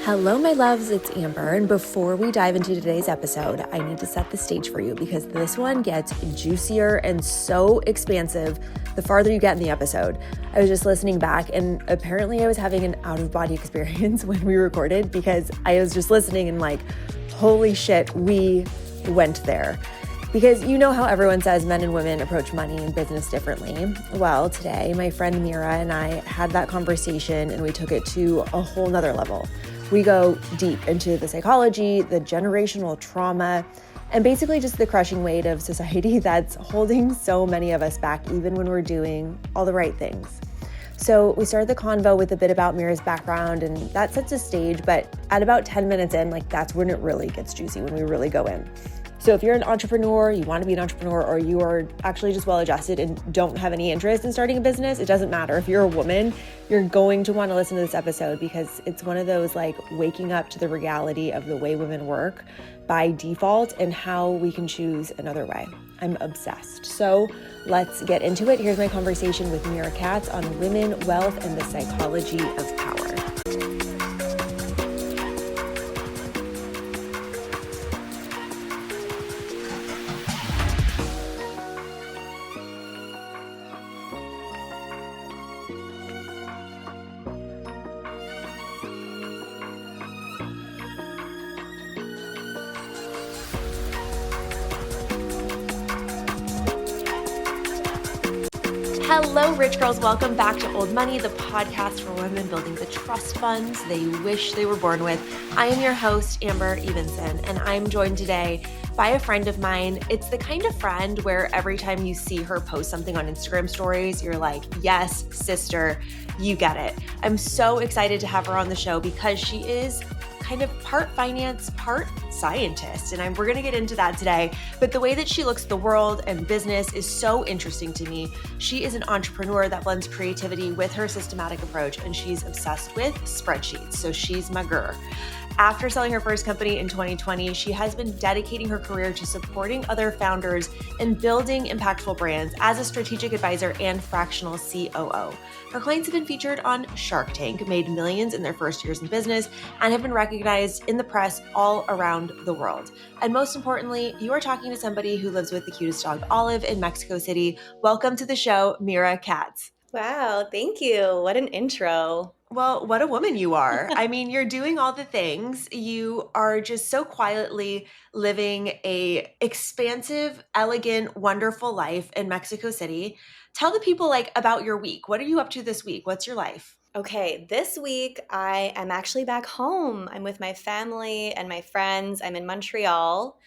Hello, my loves, it's Amber. And before we dive into today's episode, I need to set the stage for you because this one gets juicier and so expansive the farther you get in the episode. I was just listening back and apparently I was having an out-of-body experience when we recorded because I was just listening and like, holy shit, we went there. Because you know how everyone says men and women approach money and business differently. Well, today, my friend Mira and I had that conversation and we took it to a whole nother level. We go deep into the psychology, the generational trauma, and basically just the crushing weight of society that's holding so many of us back even when we're doing all the right things. So we started the convo with a bit about Mira's background and that sets a stage, but at about 10 minutes in, that's when it really gets juicy, when we really go in. So if you're an entrepreneur, you want to be an entrepreneur, or you are actually just well-adjusted and don't have any interest in starting a business, it doesn't matter. If you're a woman, you're going to want to listen to this episode because it's one of those waking up to the reality of the way women work by default and how we can choose another way. I'm obsessed. So let's get into it. Here's my conversation with Mira Katz on women, wealth, and the psychology of power. Hello, rich girls. Welcome back to Old Money, the podcast for women building the trust funds they wish they were born with. I am your host, Amber Evenson, and I'm joined today by a friend of mine. It's the kind of friend where every time you see her post something on Instagram stories, you're like, yes, sister, you get it. I'm so excited to have her on the show because she is kind of part finance, part scientist. And we're going to get into that today. But the way that she looks at the world and business is so interesting to me. She is an entrepreneur that blends creativity with her systematic approach, and she's obsessed with spreadsheets. So she's my girl. After selling her first company in 2020, she has been dedicating her career to supporting other founders and building impactful brands as a strategic advisor and fractional COO. Her clients have been featured on Shark Tank, made millions in their first years in business, and have been recognized in the press all around the world. And most importantly, you are talking to somebody who lives with the cutest dog, Olive, in Mexico City. Welcome to the show, Mira Katz. Wow, thank you. What an intro. Well, what a woman you are. I mean, you're doing all the things. You are just so quietly living a expansive, elegant, wonderful life in Mexico City. Tell the people about your week. What are you up to this week? What's your life? Okay, this week I am actually back home. I'm with my family and my friends. I'm in Montreal.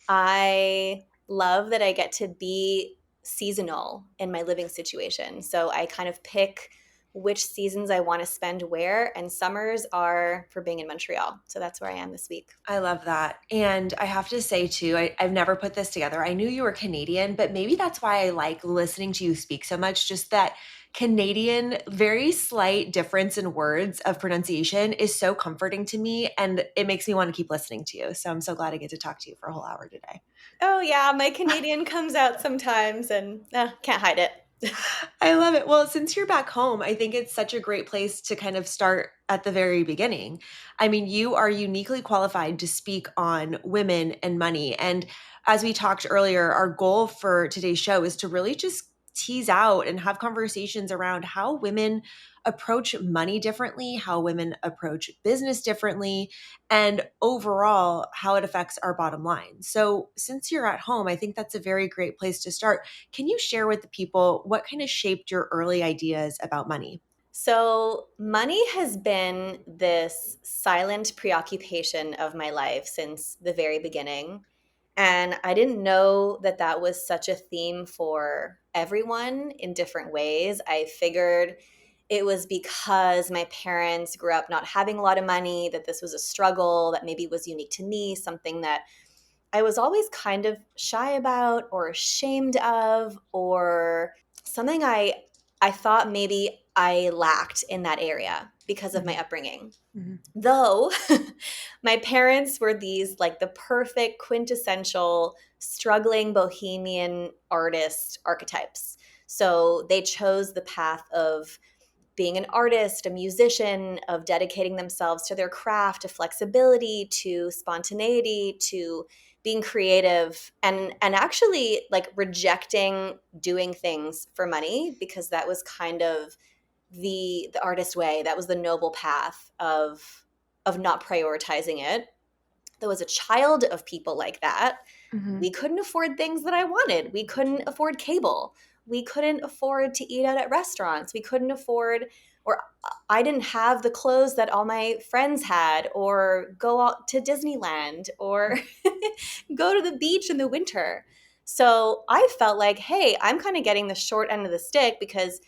I love that I get to be seasonal in my living situation. So I kind of pick which seasons I want to spend where, and summers are for being in Montreal. So that's where I am this week. I love that. And I have to say too, I've never put this together. I knew you were Canadian, but maybe that's why I like listening to you speak so much. Just that Canadian, very slight difference in words of pronunciation is so comforting to me. And it makes me want to keep listening to you. So I'm so glad I get to talk to you for a whole hour today. Oh yeah, my Canadian comes out sometimes and can't hide it. I love it. Well, since you're back home, I think it's such a great place to kind of start at the very beginning. I mean, you are uniquely qualified to speak on women and money. And as we talked earlier, our goal for today's show is to really just tease out and have conversations around how women approach money differently, how women approach business differently, and overall how it affects our bottom line. So since you're at home, I think that's a very great place to start. Can you share with the people what kind of shaped your early ideas about money? So, money has been this silent preoccupation of my life since the very beginning. And I didn't know that that was such a theme for everyone in different ways. I figured it was because my parents grew up not having a lot of money, that this was a struggle that maybe was unique to me, something that I was always kind of shy about or ashamed of, or something I thought maybe I lacked in that area because of my upbringing. Mhm. Though my parents were these the perfect quintessential struggling bohemian artist archetypes. So they chose the path of being an artist, a musician, of dedicating themselves to their craft, to flexibility, to spontaneity, to being creative, and actually like rejecting doing things for money, because that was kind of the artist way. That was the noble path of not prioritizing it. There was a child of people like that. Mm-hmm. We couldn't afford things that I wanted. We couldn't afford cable. We couldn't afford to eat out at restaurants. We couldn't afford, or I didn't have the clothes that all my friends had, or go out to Disneyland, or go to the beach in the winter. So I felt like, hey, I'm kind of getting the short end of the stick because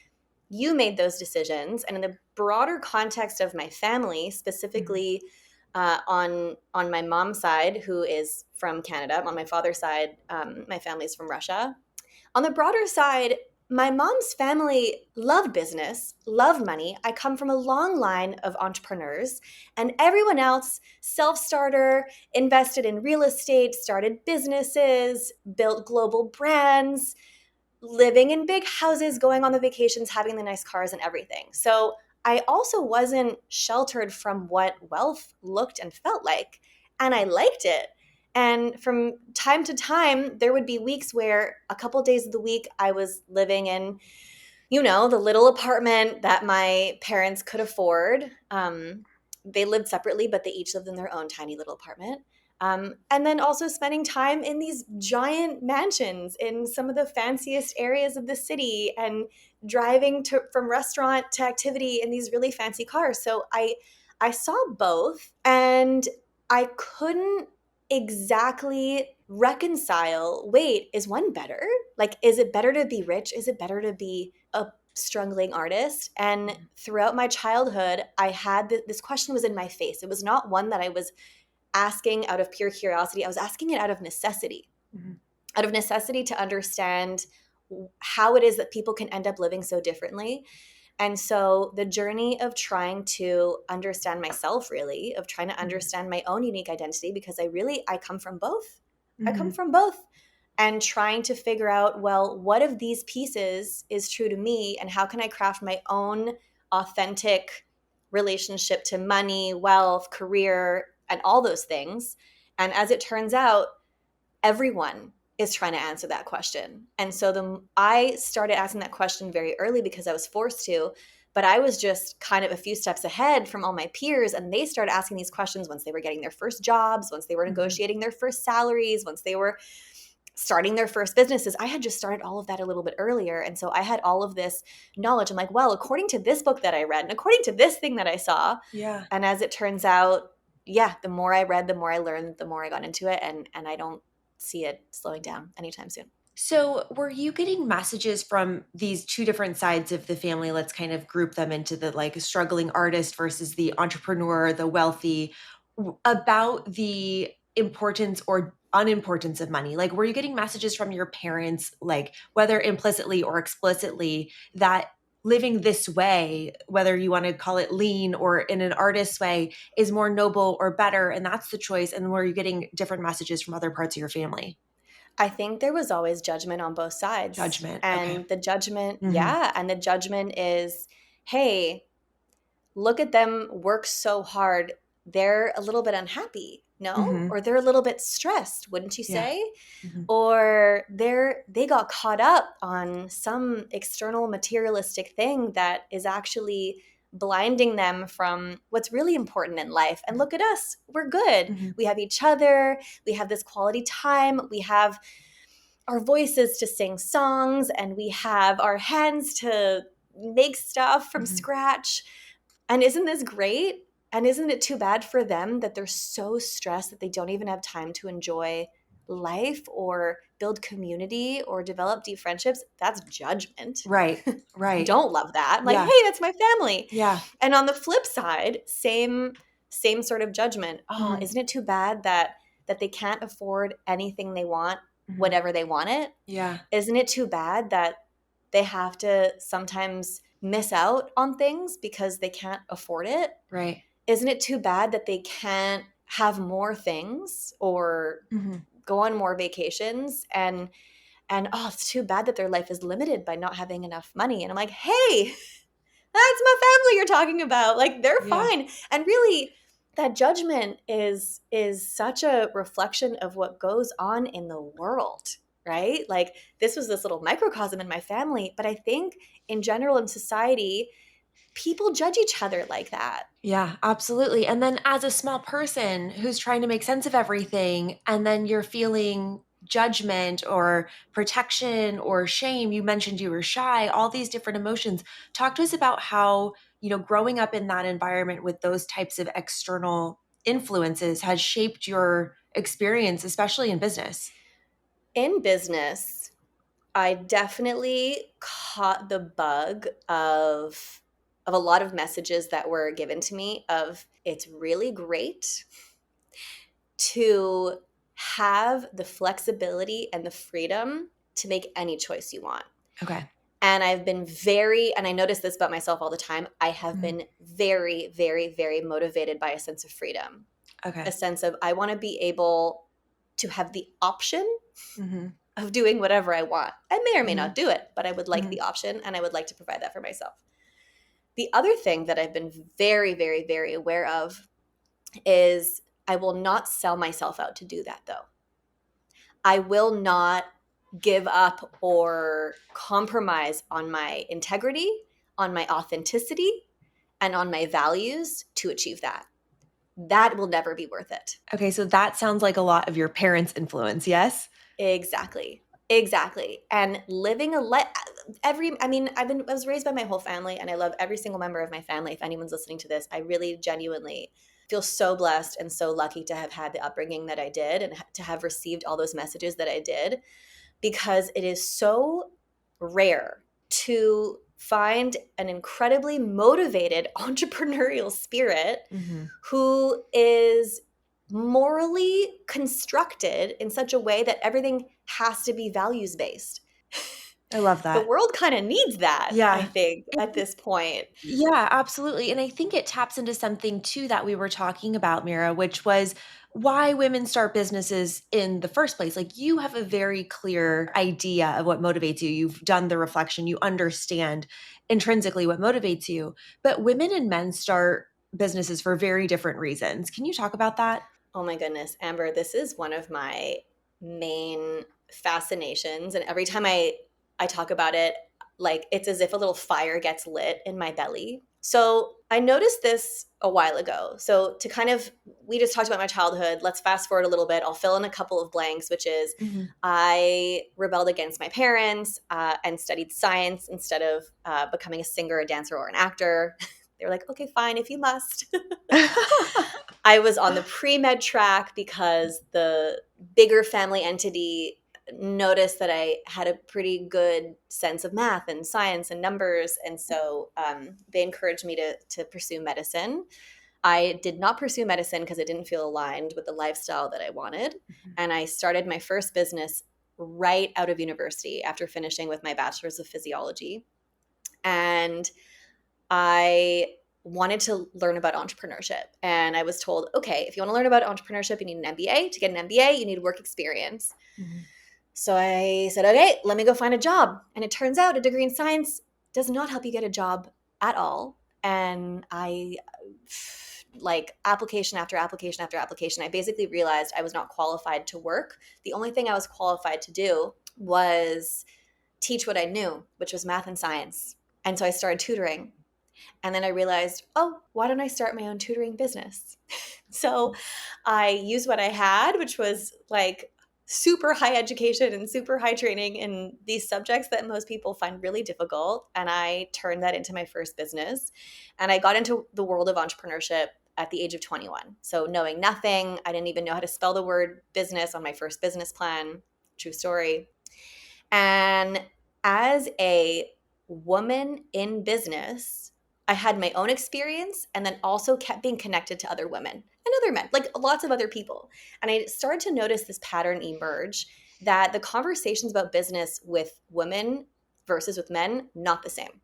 you made those decisions. And in the broader context of my family, specifically on my mom's side, who is from Canada, on my father's side, my family's from Russia. On the broader side, my mom's family loved business, loved money. I come from a long line of entrepreneurs, and everyone else, self-starter, invested in real estate, started businesses, built global brands, living in big houses, going on the vacations, having the nice cars and everything. So I also wasn't sheltered from what wealth looked and felt like. And I liked it. And from time to time, there would be weeks where a couple days of the week I was living in, the little apartment that my parents could afford. They lived separately, but they each lived in their own tiny little apartment. And then also spending time in these giant mansions in some of the fanciest areas of the city, and driving from restaurant to activity in these really fancy cars. So I saw both, and I couldn't exactly reconcile, wait, is one better? Like, is it better to be rich? Is it better to be a struggling artist? And throughout my childhood, I had this question was in my face. It was not one that I was asking out of pure curiosity. I was asking it out of necessity, out of necessity to understand how it is that people can end up living so differently. And so the journey of trying to understand myself, really, of trying to understand my own unique identity, because I come from both. I come from both. And trying to figure out, well, what of these pieces is true to me, and how can I craft my own authentic relationship to money, wealth, career, and all those things. And as it turns out, everyone is trying to answer that question. And so I started asking that question very early because I was forced to, but I was just kind of a few steps ahead from all my peers, and they started asking these questions once they were getting their first jobs, once they were negotiating their first salaries, once they were starting their first businesses. I had just started all of that a little bit earlier. And so I had all of this knowledge. I'm like, well, according to this book that I read, and according to this thing that I saw. Yeah. And as it turns out, yeah, the more I read, the more I learned, the more I got into it. And I don't see it slowing down anytime soon. So were you getting messages from these two different sides of the family? Let's kind of group them into the like struggling artist versus the entrepreneur, the wealthy, about the importance or unimportance of money. Like, were you getting messages from your parents, like whether implicitly or explicitly, that living this way, whether you want to call it lean or in an artist's way, is more noble or better, and that's the choice? And were you getting different messages from other parts of your family? I think there was always judgment on both sides. Judgment. And Okay. the judgment, Mhm. and the judgment is, hey, look at them work so hard. They're a little bit unhappy, no? Mhm. Or they're a little bit stressed, wouldn't you Yeah. say? Mhm. Or they got caught up on some external materialistic thing that is actually blinding them from what's really important in life. And look at us, we're good. Mhm. We have each other, we have this quality time, we have our voices to sing songs, and we have our hands to make stuff from Mhm. scratch. And isn't this great? And isn't it too bad for them that they're so stressed that they don't even have time to enjoy life or build community or develop deep friendships? That's judgment. Right. Right. Don't love that. I'm like, Yeah. hey, that's my family. Yeah. And on the flip side, same sort of judgment. Oh, Mhm. isn't it too bad that they can't afford anything they want Mhm. whenever they want it? Yeah. Isn't it too bad that they have to sometimes miss out on things because they can't afford it? Right. Isn't it too bad that they can't have more things or Mhm. go on more vacations? And oh, it's too bad that their life is limited by not having enough money. And I'm like, hey, That's my family you're talking about. Like, they're Yeah. fine. And really, that judgment is such a reflection of what goes on in the world, right? Like, this was this little microcosm in my family, but I think in general in society, people judge each other like that. Yeah, absolutely. And then as a small person who's trying to make sense of everything, and then you're feeling judgment or protection or shame, you mentioned you were shy, all these different emotions. Talk to us about how, growing up in that environment with those types of external influences has shaped your experience, especially in business. In business, I definitely caught the bug of a lot of messages that were given to me of it's really great to have the flexibility and the freedom to make any choice you want. Okay. And I've been and I notice this about myself all the time, I have been very, very, very motivated by a sense of freedom, a Okay. sense of I want to be able to have the option Hmm. of doing whatever I want. I may or may Hmm. not do it, but I would like Hmm. the option and I would like to provide that for myself. The other thing that I've been very, very, very aware of is I will not sell myself out to do that, though. I will not give up or compromise on my integrity, on my authenticity, and on my values to achieve that. That will never be worth it. Okay. So that sounds like a lot of your parents' influence. Yes. Exactly. Exactly. And living a life I was raised by my whole family and I love every single member of my family. If anyone's listening to this, I really genuinely feel so blessed and so lucky to have had the upbringing that I did and to have received all those messages that I did, because it is so rare to find an incredibly motivated entrepreneurial spirit Hmm. who is morally constructed in such a way that everything has to be values based. I love The that. world kind of needs that, I Yeah. think, at this point. Yeah, absolutely. And I think it taps into something too that we were talking about, Mira, which was why women start businesses in the first place. Like you have a very clear idea of what motivates you. You've done the reflection, you understand intrinsically what motivates you. But women and men start businesses for very different reasons. Can you talk about that? Oh my goodness, Amber, this is one of my main fascinations. And every time I talk about it, like it's as if a little fire gets lit in my belly. So I noticed this a while ago. So to kind of, we just talked about my childhood. Let's fast forward a little bit. I'll fill in a couple of blanks, which is Hmm. I rebelled against my parents and studied science instead of becoming a singer, a dancer, or an actor. They were like, okay, fine, if you must. I was on the pre-med track because the bigger family entity noticed that I had a pretty good sense of math and science and numbers. And so they encouraged me to pursue medicine. I did not pursue medicine because it didn't feel aligned with the lifestyle that I wanted. And I started my first business right out of university after finishing with my bachelor's of physiology. And I wanted to learn about entrepreneurship. And I was told, okay, if you want to learn about entrepreneurship, you need an MBA. To get an MBA, you need work experience. Mhm. So I said, okay, let me go find a job. And it turns out a degree in science does not help you get a job at all. And like application after application after application, I basically realized I was not qualified to work. The only thing I was qualified to do was teach what I knew, which was math and science. And so I started tutoring. And then I realized, oh, why don't I start my own tutoring business? So I used what I had, which was like super high education and super high training in these subjects that most people find really difficult. And I turned that into my first business. And I got into the world of entrepreneurship at the age of 21. So knowing nothing, I didn't even know how to spell the word business on my first business plan. True story. And as a woman in business, I had my own experience and then also kept being connected to other women and other men, like lots of other people. And I started to notice this pattern emerge that the conversations about business with women versus with men, not the same.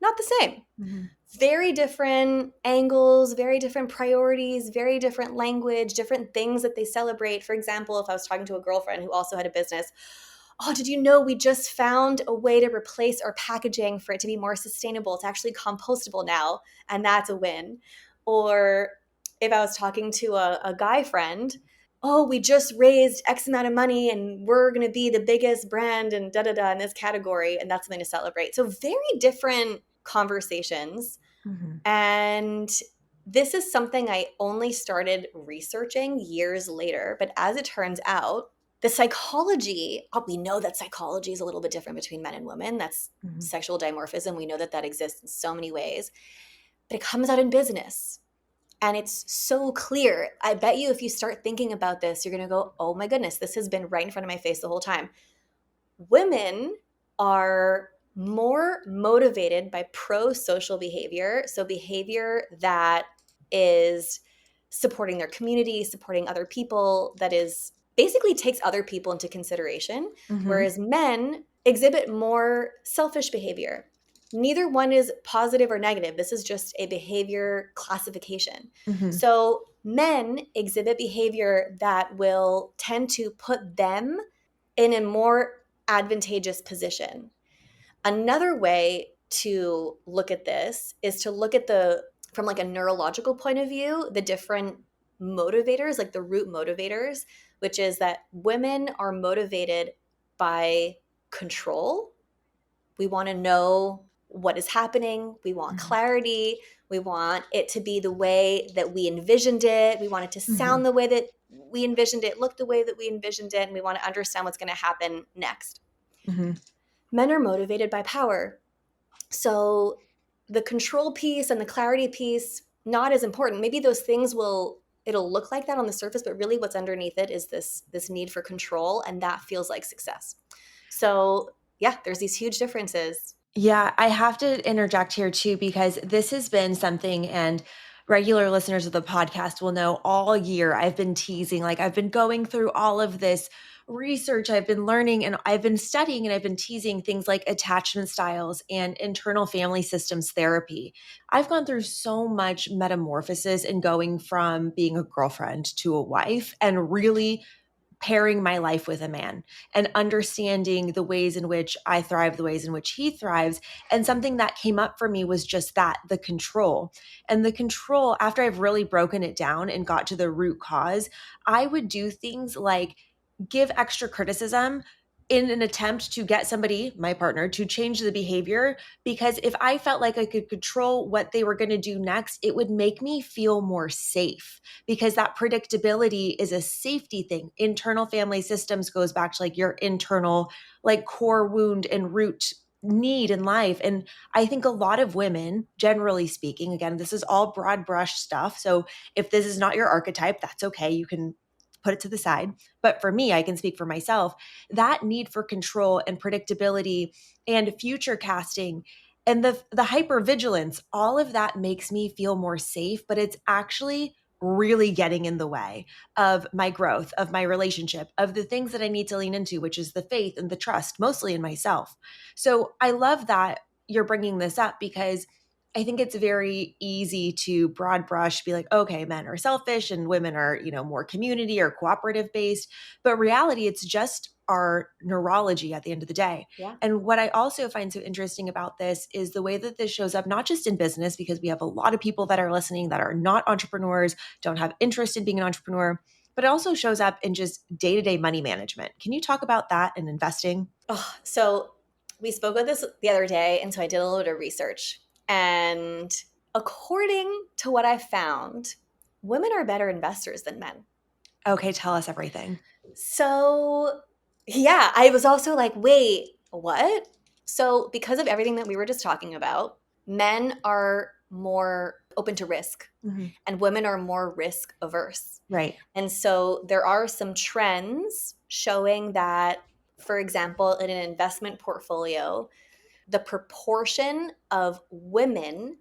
Not the same. Mhm. Very different angles, very different priorities, very different language, different things that they celebrate. For example, if I was talking to a girlfriend who also had a business, oh, did you know we just found a way to replace our packaging for it to be more sustainable? It's actually compostable now, and that's a win. Or if I was talking to a guy friend, oh, we just raised X amount of money and we're going to be the biggest brand and da da da in this category, and that's something to celebrate. So, very different conversations. Mm-hmm. And this is something I only started researching years later. But as it turns out, the psychology, we know that psychology is a little bit different between men and women. That's Mm-hmm. sexual dimorphism. We know that that exists in so many ways, but it comes out in business. And it's so clear. I bet you if you start thinking about this, you're going to go, oh my goodness, this has been right in front of my face the whole time. Women are more motivated by pro-social behavior, so behavior that is supporting their community, supporting other people, that is basically takes other people into consideration, Mm-hmm. whereas men exhibit more selfish behavior. Neither one is positive or negative. This is just a behavior classification. Mm-hmm. So men exhibit behavior that will tend to put them in a more advantageous position. Another way to look at this is to look at the from like a neurological point of view, the different motivators, like the root motivators, which is that women are motivated by control. We want to know what is happening. We want clarity. We want it to be the way that we envisioned it. We want it to Mm-hmm. sound the way that we envisioned it, look the way that we envisioned it, and we want to understand what's going to happen next. Mm-hmm. Men are motivated by power. So the control piece and the clarity piece, not as important. Maybe those things it'll look like that on the surface, but really what's underneath it is this need for control, and that feels like success. So yeah, there's these huge differences. Yeah, I have to interject here too, because this has been something, and regular listeners of the podcast will know all year I've been teasing, like I've been going through all of this research, I've been learning, and I've been studying, and I've been teasing things like attachment styles and internal family systems therapy. I've gone through so much metamorphosis in going from being a girlfriend to a wife and really pairing my life with a man and understanding the ways in which I thrive, the ways in which he thrives. And something that came up for me was just that, the control. And the control, after I've really broken it down and got to the root cause, I would do things like give extra criticism in an attempt to get somebody, my partner, to change the behavior. Because if I felt like I could control what they were going to do next, it would make me feel more safe, because that predictability is a safety thing. Internal family systems goes back to like your internal, like core wound and root need in life. And I think a lot of women, generally speaking, again, this is all broad brush stuff. So if this is not your archetype, that's okay. You can put it to the side. But for me, I can speak for myself, that need for control and predictability and future casting and the hypervigilance, all of that makes me feel more safe, but it's actually really getting in the way of my growth, of my relationship, of the things that I need to lean into, which is the faith and the trust, mostly in myself. So I love that you're bringing this up, because I think it's very easy to broad brush, be like, okay, men are selfish and women are, more community or cooperative based. But reality, it's just our neurology at the end of the day. Yeah. And what I also find so interesting about this is the way that this shows up, not just in business, because we have a lot of people that are listening that are not entrepreneurs, don't have interest in being an entrepreneur, but it also shows up in just day to day money management. Can you talk about that and investing? Oh, so we spoke about this the other day, and so I did a little bit of research. And according to what I found, women are better investors than men. Okay, tell us everything. So, yeah, I was also like, wait, what? So, because of everything that we were just talking about, men are more open to risk Mm-hmm. and women are more risk averse. Right. And so, there are some trends showing that, for example, in an investment portfolio, the proportion of women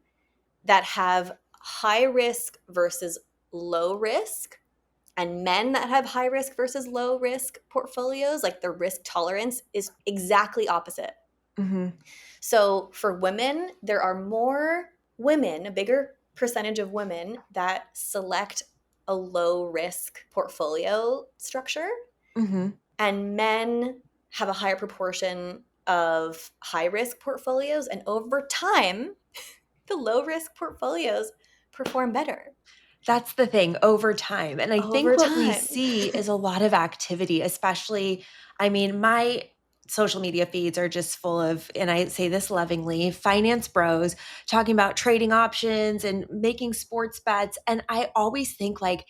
that have high risk versus low risk and men that have high risk versus low risk portfolios, like their risk tolerance is exactly opposite. Mm-hmm. So for women, there are more women, a bigger percentage of women that select a low risk portfolio structure, Mm-hmm. and men have a higher proportion of high risk portfolios. And over time, the low risk portfolios perform better. That's the thing, over time. And I Over think what we time. see is a lot of activity, especially, I mean, my social media feeds are just full of, and I say this lovingly, finance bros talking about trading options and making sports bets. And I always think like,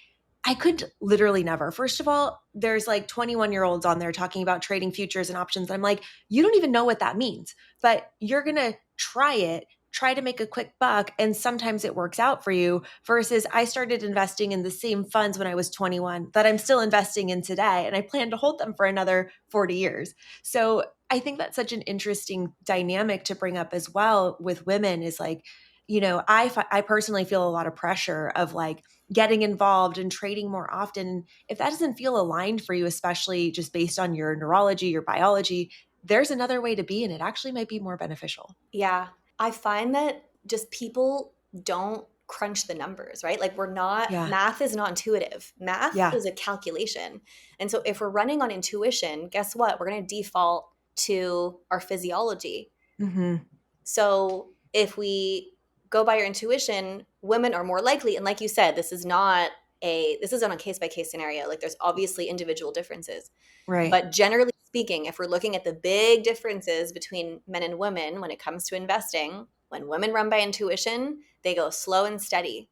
I could literally never. First of all, there's like 21-year-olds on there talking about trading futures and options. I'm like, you don't even know what that means, but you're going to try it, try to make a quick buck, and sometimes it works out for you. Versus I started investing in the same funds when I was 21 that I'm still investing in today, and I plan to hold them for another 40 years. So I think that's such an interesting dynamic to bring up as well with women is like, I personally feel a lot of pressure of like getting involved and trading more often. If that doesn't feel aligned for you, especially just based on your neurology, your biology, there's another way to be, and it actually might be more beneficial. Yeah. I find that just people don't crunch the numbers, right? Like Yeah. math is not intuitive. Math Yeah. is a calculation. And so if we're running on intuition, guess what? We're going to default to our physiology. Mm-hmm. So if we go by your intuition, women are more likely. And like you said, this is not a case by case scenario. Like there's obviously individual differences. Right. But generally speaking, if we're looking at the big differences between men and women when it comes to investing, when women run by intuition, they go slow and steady.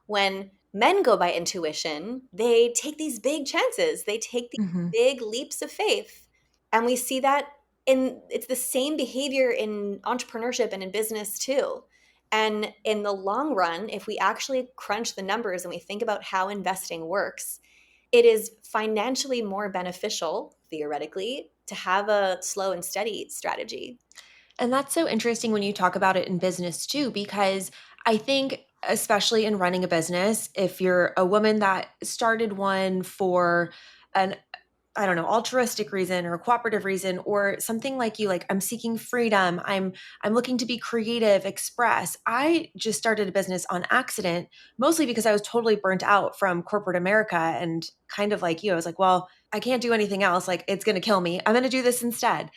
When men go by intuition, they take these big chances, they take these Mm-hmm. big leaps of faith. And we see that it's the same behavior in entrepreneurship and in business too. And in the long run, if we actually crunch the numbers and we think about how investing works, it is financially more beneficial, theoretically, to have a slow and steady strategy. And that's so interesting when you talk about it in business too, because I think, especially in running a business, if you're a woman that started one for an I don't know, altruistic reason or a cooperative reason or something like you, like I'm seeking freedom, I'm looking to be creative, express. I just started a business on accident, mostly because I was totally burnt out from corporate America and kind of like you. I was like, well, I can't do anything else. Like it's going to kill me. I'm going to do this instead.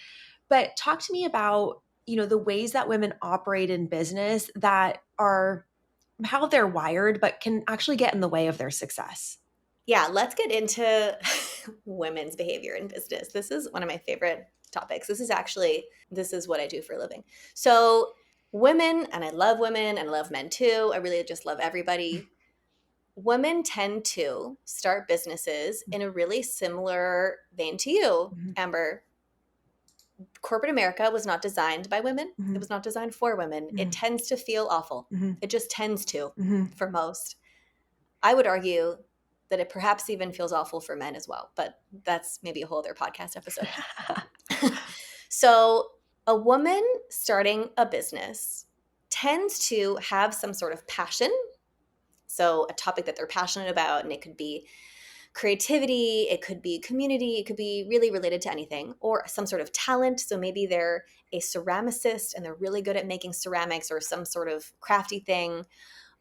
But talk to me about, the ways that women operate in business that are how they're wired, but can actually get in the way of their success. Yeah, let's get into women's behavior in business. This is one of my favorite topics. This is what I do for a living. So, women, and I love women and I love men too. I really just love everybody. Women tend to start businesses in a really similar vein to you, Mhm. Amber. Corporate America was not designed by women. It Mhm. was not designed for women. It Mhm. tends to feel awful. Mhm. It just tends to Mhm. for most. I would argue that it perhaps even feels awful for men as well, but that's maybe a whole other podcast episode. So, a woman starting a business tends to have some sort of passion. So, a topic that they're passionate about, and it could be creativity, it could be community, it could be really related to anything, or some sort of talent. So maybe they're a ceramicist and they're really good at making ceramics or some sort of crafty thing,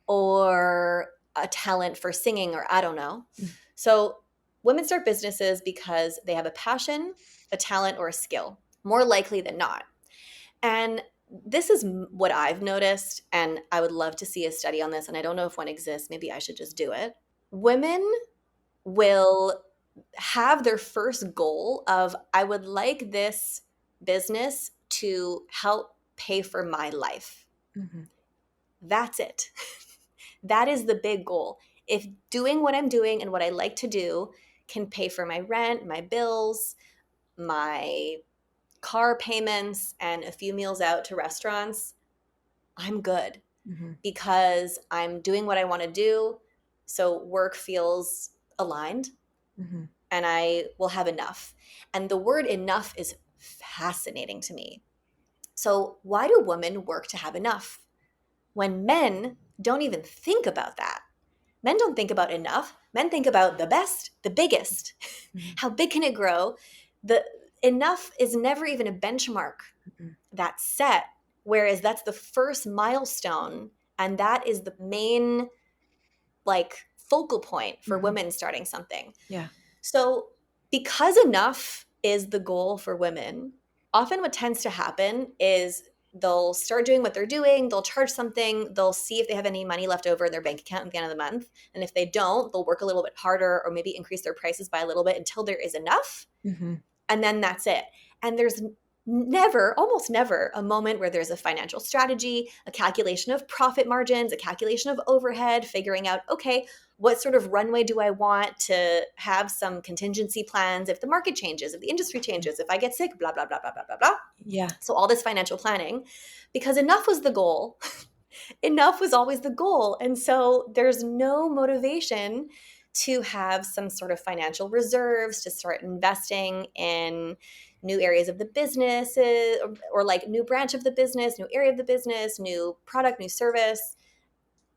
or a talent for singing, or I don't know. Mm. So women start businesses because they have a passion, a talent, or a skill, more likely than not. And this is what I've noticed, and I would love to see a study on this, and I don't know if one exists. Maybe I should just do it. Women will have their first goal of, I would like this business to help pay for my life. Mhm. That's it. That is the big goal. If doing what I'm doing and what I like to do can pay for my rent, my bills, my car payments, and a few meals out to restaurants, I'm good Mhm. because I'm doing what I want to do. So work feels aligned Mhm. and I will have enough. And the word enough is fascinating to me. So, why do women work to have enough when men don't even think about that? Men don't think about enough. Men think about the best, the biggest. Mhm. How big can it grow? The enough is never even a benchmark Mhm. that's set, whereas that's the first milestone and that is the main like focal point for Mhm. women starting something. Yeah. So, because enough is the goal for women, often what tends to happen is they'll start doing what they're doing, they'll charge something, they'll see if they have any money left over in their bank account at the end of the month. And if they don't, they'll work a little bit harder or maybe increase their prices by a little bit until there is enough. Mm-hmm. And then that's it. And there's never, almost never, a moment where there's a financial strategy, a calculation of profit margins, a calculation of overhead, figuring out, okay, what sort of runway do I want to have some contingency plans if the market changes, if the industry changes, if I get sick, blah, blah, blah, blah, blah, blah, blah. Yeah. So all this financial planning, because enough was the goal. Enough was always the goal. And so there's no motivation to have some sort of financial reserves to start investing in new areas of the business or like new branch of the business, new area of the business, new product, new service.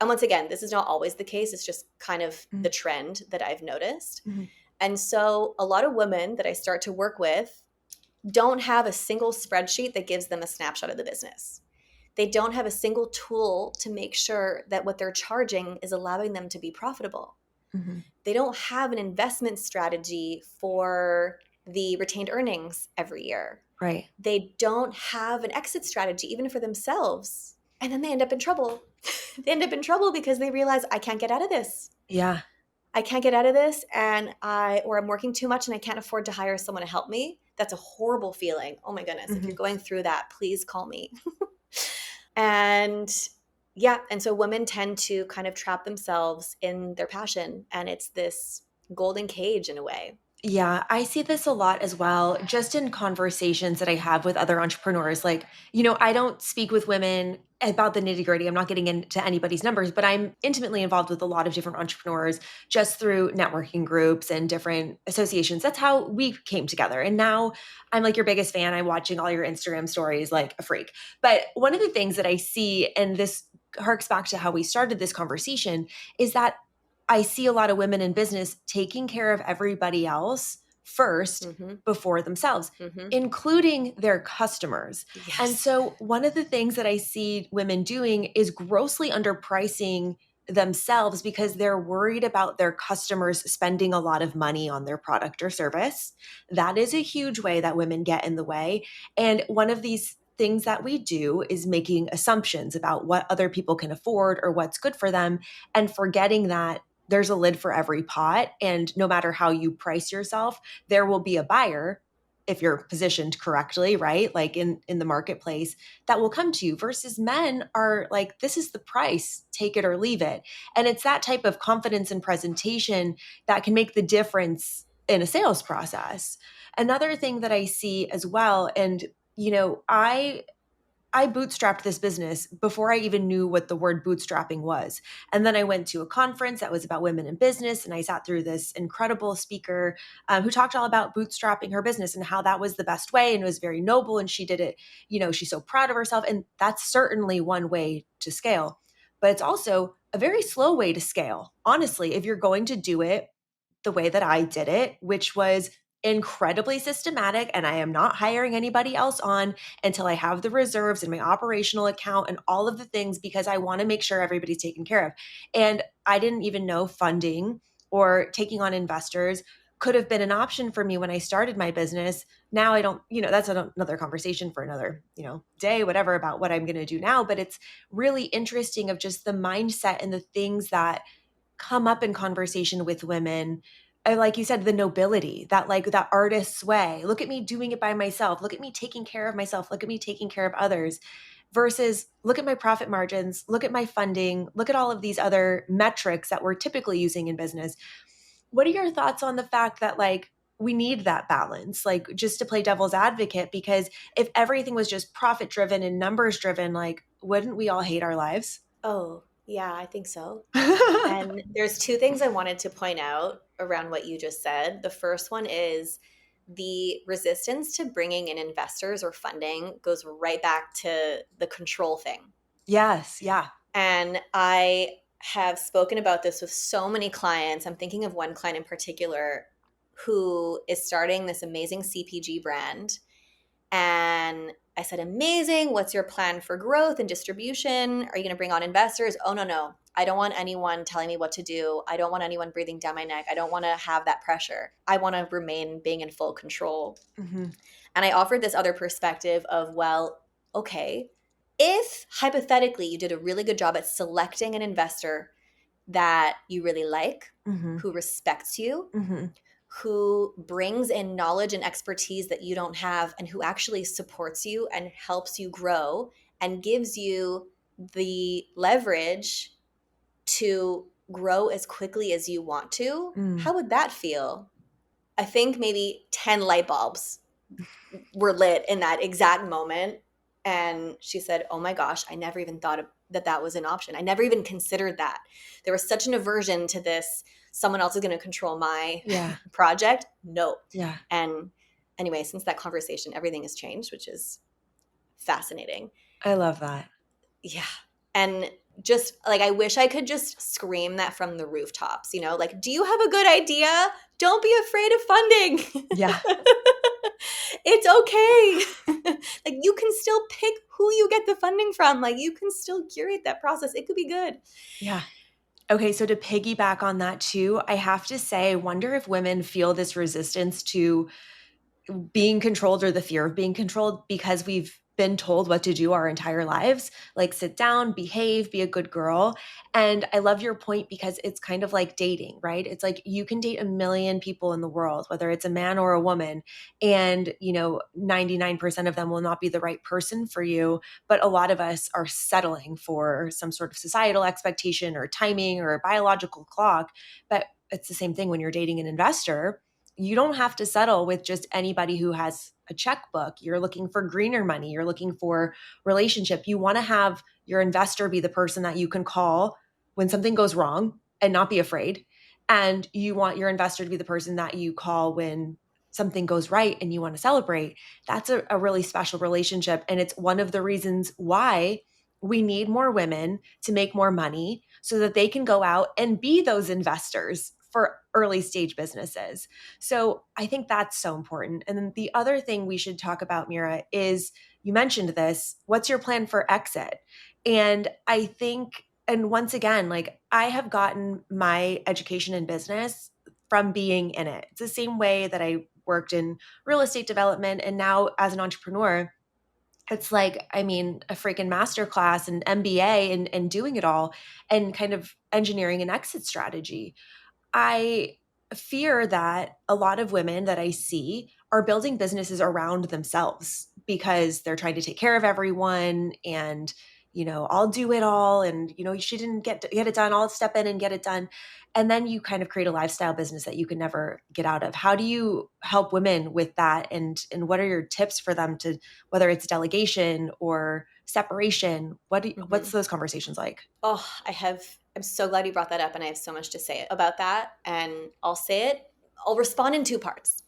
And once again, this is not always the case. It's just kind of the trend that I've noticed. Mm-hmm. And so a lot of women that I start to work with don't have a single spreadsheet that gives them a snapshot of the business. They don't have a single tool to make sure that what they're charging is allowing them to be profitable. Mm-hmm. They don't have an investment strategy for the retained earnings every year. Right. They don't have an exit strategy even for themselves. And then they end up in trouble. They end up in trouble because they realize, I can't get out of this. Yeah. I can't get out of this, or I'm working too much and I can't afford to hire someone to help me. That's a horrible feeling. Oh my goodness. Mm-hmm. If you're going through that, please call me. And yeah, and so women tend to kind of trap themselves in their passion, and it's this golden cage in a way. Yeah, I see this a lot as well, just in conversations that I have with other entrepreneurs. Like, you know, I don't speak with women about the nitty gritty. I'm not getting into anybody's numbers, but I'm intimately involved with a lot of different entrepreneurs just through networking groups and different associations. That's how we came together. And now I'm like your biggest fan. I'm watching all your Instagram stories like a freak. But one of the things that I see, and this harks back to how we started this conversation, is that I see a lot of women in business taking care of everybody else 1st Mm-hmm. before themselves, Mm-hmm. including their customers. Yes. And so one of the things that I see women doing is grossly underpricing themselves because they're worried about their customers spending a lot of money on their product or service. That is a huge way that women get in the way. And one of these things that we do is making assumptions about what other people can afford or what's good for them, and forgetting that there's a lid for every pot. And no matter how you price yourself, there will be a buyer if you're positioned correctly, right? Like in the marketplace, that will come to you, versus men are like, this is the price, take it or leave it. And it's that type of confidence and presentation that can make the difference in a sales process. Another thing that I see as well, and you know, I bootstrapped this business before I even knew what the word bootstrapping was. And then I went to a conference that was about women in business, and I sat through this incredible speaker who talked all about bootstrapping her business and how that was the best way, and it was very noble. And she did it, you know, she's so proud of herself. And that's certainly one way to scale, but it's also a very slow way to scale. Honestly, if you're going to do it the way that I did it, which was incredibly systematic, and I am not hiring anybody else on until I have the reserves in my operational account and all of the things, because I want to make sure everybody's taken care of. And I didn't even know funding or taking on investors could have been an option for me when I started my business. Now I don't, you know, that's another conversation for another, you know, day, whatever, about what I'm going to do now. But it's really interesting of just the mindset and the things that come up in conversation with women. Like you said, the nobility, that like that artist's way. Look at me doing it by myself. Look at me taking care of myself. Look at me taking care of others, versus look at my profit margins, look at my funding, look at all of these other metrics that we're typically using in business. What are your thoughts on the fact that like we need that balance, like just to play devil's advocate? Because if everything was just profit driven and numbers driven, like wouldn't we all hate our lives? Oh, yeah, I think so. And there's two things I wanted to point out around what you just said. The first one is the resistance to bringing in investors or funding goes right back to the control thing. Yes. Yeah. And I have spoken about this with so many clients. I'm thinking of one client in particular who is starting this amazing CPG brand. And I said, amazing. What's your plan for growth and distribution? Are you going to bring on investors? Oh, no, no. I don't want anyone telling me what to do. I don't want anyone breathing down my neck. I don't want to have that pressure. I want to remain being in full control. Mm-hmm. And I offered this other perspective of, well, okay, if hypothetically you did a really good job at selecting an investor that you really like, Mm-hmm. who respects you, Mm-hmm. who brings in knowledge and expertise that you don't have, and who actually supports you and helps you grow and gives you the leverage to grow as quickly as you want to, Mm. how would that feel? I think maybe 10 light bulbs were lit in that exact moment. And she said, oh my gosh, I never even thought that that was an option. I never even considered that. There was such an aversion to this. Someone else is going to control my Yeah. project. No. Yeah. And anyway, since that conversation, everything has changed, which is fascinating. I love that. Yeah. And just like, I wish I could just scream that from the rooftops, you know, like, do you have a good idea? Don't be afraid of funding. Yeah. It's okay. Like, you can still pick who you get the funding from. Like, you can still curate that process. It could be good. Yeah. Okay, so to piggyback on that too, I have to say, I wonder if women feel this resistance to being controlled or the fear of being controlled because we've been told what to do our entire lives, like sit down, behave, be a good girl. And I love your point because it's kind of like dating, right? It's like you can date a million people in the world, whether it's a man or a woman, and 99% of them will not be the right person for you, but a lot of us are settling for some sort of societal expectation or timing or a biological clock. But it's the same thing when you're dating an investor. You don't have to settle with just anybody who has a checkbook. You're looking for greener money. You're looking for relationship. You want to have your investor be the person that you can call when something goes wrong and not be afraid. And you want your investor to be the person that you call when something goes right and you want to celebrate. That's a really special relationship. And it's one of the reasons why we need more women to make more money so that they can go out and be those investors for early stage businesses. So I think that's so important. And then the other thing we should talk about, Mira, is you mentioned this. What's your plan for exit? And I think, and once again, like I have gotten my education in business from being in it. It's the same way that I worked in real estate development. And now as an entrepreneur, it's like, I mean, a freaking masterclass and MBA and doing it all and kind of engineering an exit strategy. I fear that a lot of women that I see are building businesses around themselves because they're trying to take care of everyone and I'll do it all and she didn't get it done, I'll step in and get it done. And then you kind of create a lifestyle business that you can never get out of. How do you help women with that, and what are your tips for them to, whether it's delegation or separation, what's those conversations like? Oh, I'm so glad you brought that up, and I have so much to say about that. And I'll say it, I'll respond in two parts.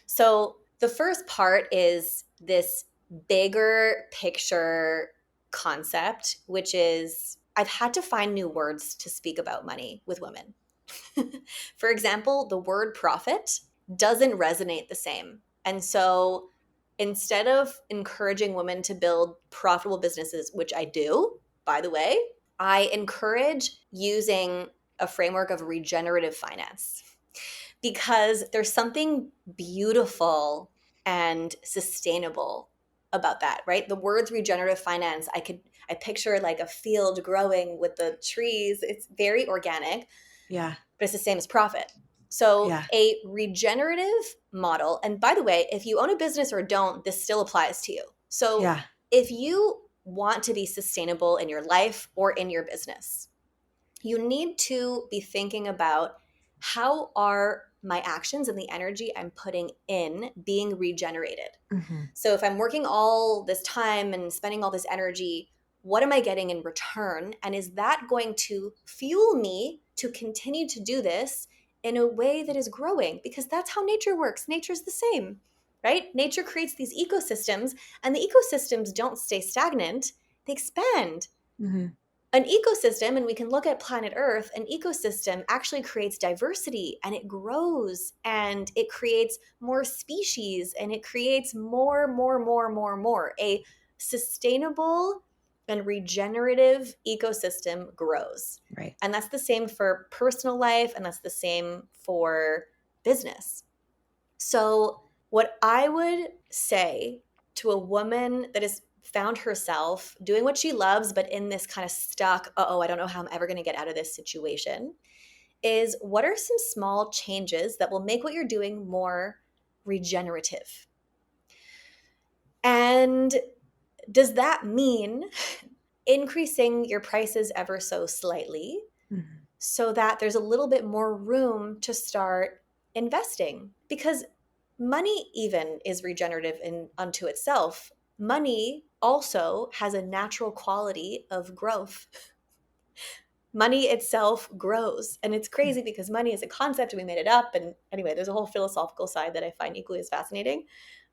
So the first part is this bigger picture concept, which is I've had to find new words to speak about money with women. For example, the word profit doesn't resonate the same. And so instead of encouraging women to build profitable businesses, which I do, by the way, I encourage using a framework of regenerative finance because there's something beautiful and sustainable about that, right? The words regenerative finance, I picture like a field growing with the trees. It's very organic, Yeah. but it's the same as profit. So Yeah. a regenerative model, and by the way, if you own a business or don't, this still applies to you. So Yeah. if you want to be sustainable in your life or in your business, you need to be thinking about how are my actions and the energy I'm putting in being regenerated. Mm-hmm. So if I'm working all this time and spending all this energy, what am I getting in return? And is that going to fuel me to continue to do this in a way that is growing? Because that's how nature works. Nature's the same, right? Nature creates these ecosystems, and the ecosystems don't stay stagnant, they expand. Mm-hmm. An ecosystem, and we can look at planet Earth, an ecosystem actually creates diversity and it grows and it creates more species and it creates more. A sustainable and regenerative ecosystem grows. Right. And that's the same for personal life, and that's the same for business. So, what I would say to a woman that has found herself doing what she loves, but in this kind of stuck, I don't know how I'm ever going to get out of this situation, is what are some small changes that will make what you're doing more regenerative? And does that mean increasing your prices ever so slightly Mm-hmm. so that there's a little bit more room to start investing? Because money even is regenerative in unto itself. Money also has a natural quality of growth. Money itself grows. And it's crazy because money is a concept and we made it up. And anyway, there's a whole philosophical side that I find equally as fascinating.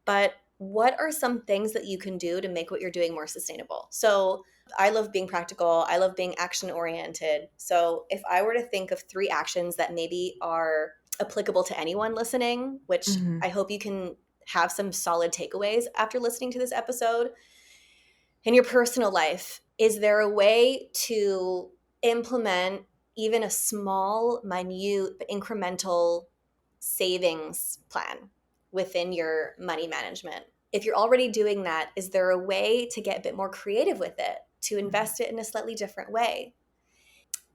But what are some things that you can do to make what you're doing more sustainable? So I love being practical. I love being action oriented. So if I were to think of 3 actions that maybe are applicable to anyone listening, which Mm-hmm. I hope you can have some solid takeaways after listening to this episode, in your personal life, is there a way to implement even a small, minute, but incremental savings plan within your money management? If you're already doing that, is there a way to get a bit more creative with it, to invest it in a slightly different way?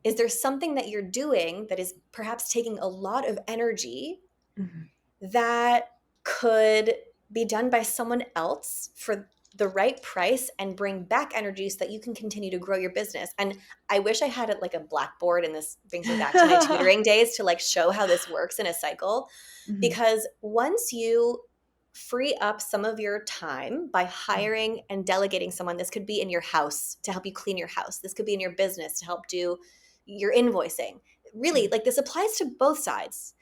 Is there something that you're doing that is perhaps taking a lot of energy Mm-hmm. that could be done by someone else for the right price and bring back energy so that you can continue to grow your business? And I wish I had it like a blackboard, and this brings me back to my tutoring days, to like show how this works in a cycle. Mm-hmm. Because once you free up some of your time by hiring and delegating someone, this could be in your house to help you clean your house, this could be in your business to help do your invoicing. Really, like, this applies to both sides.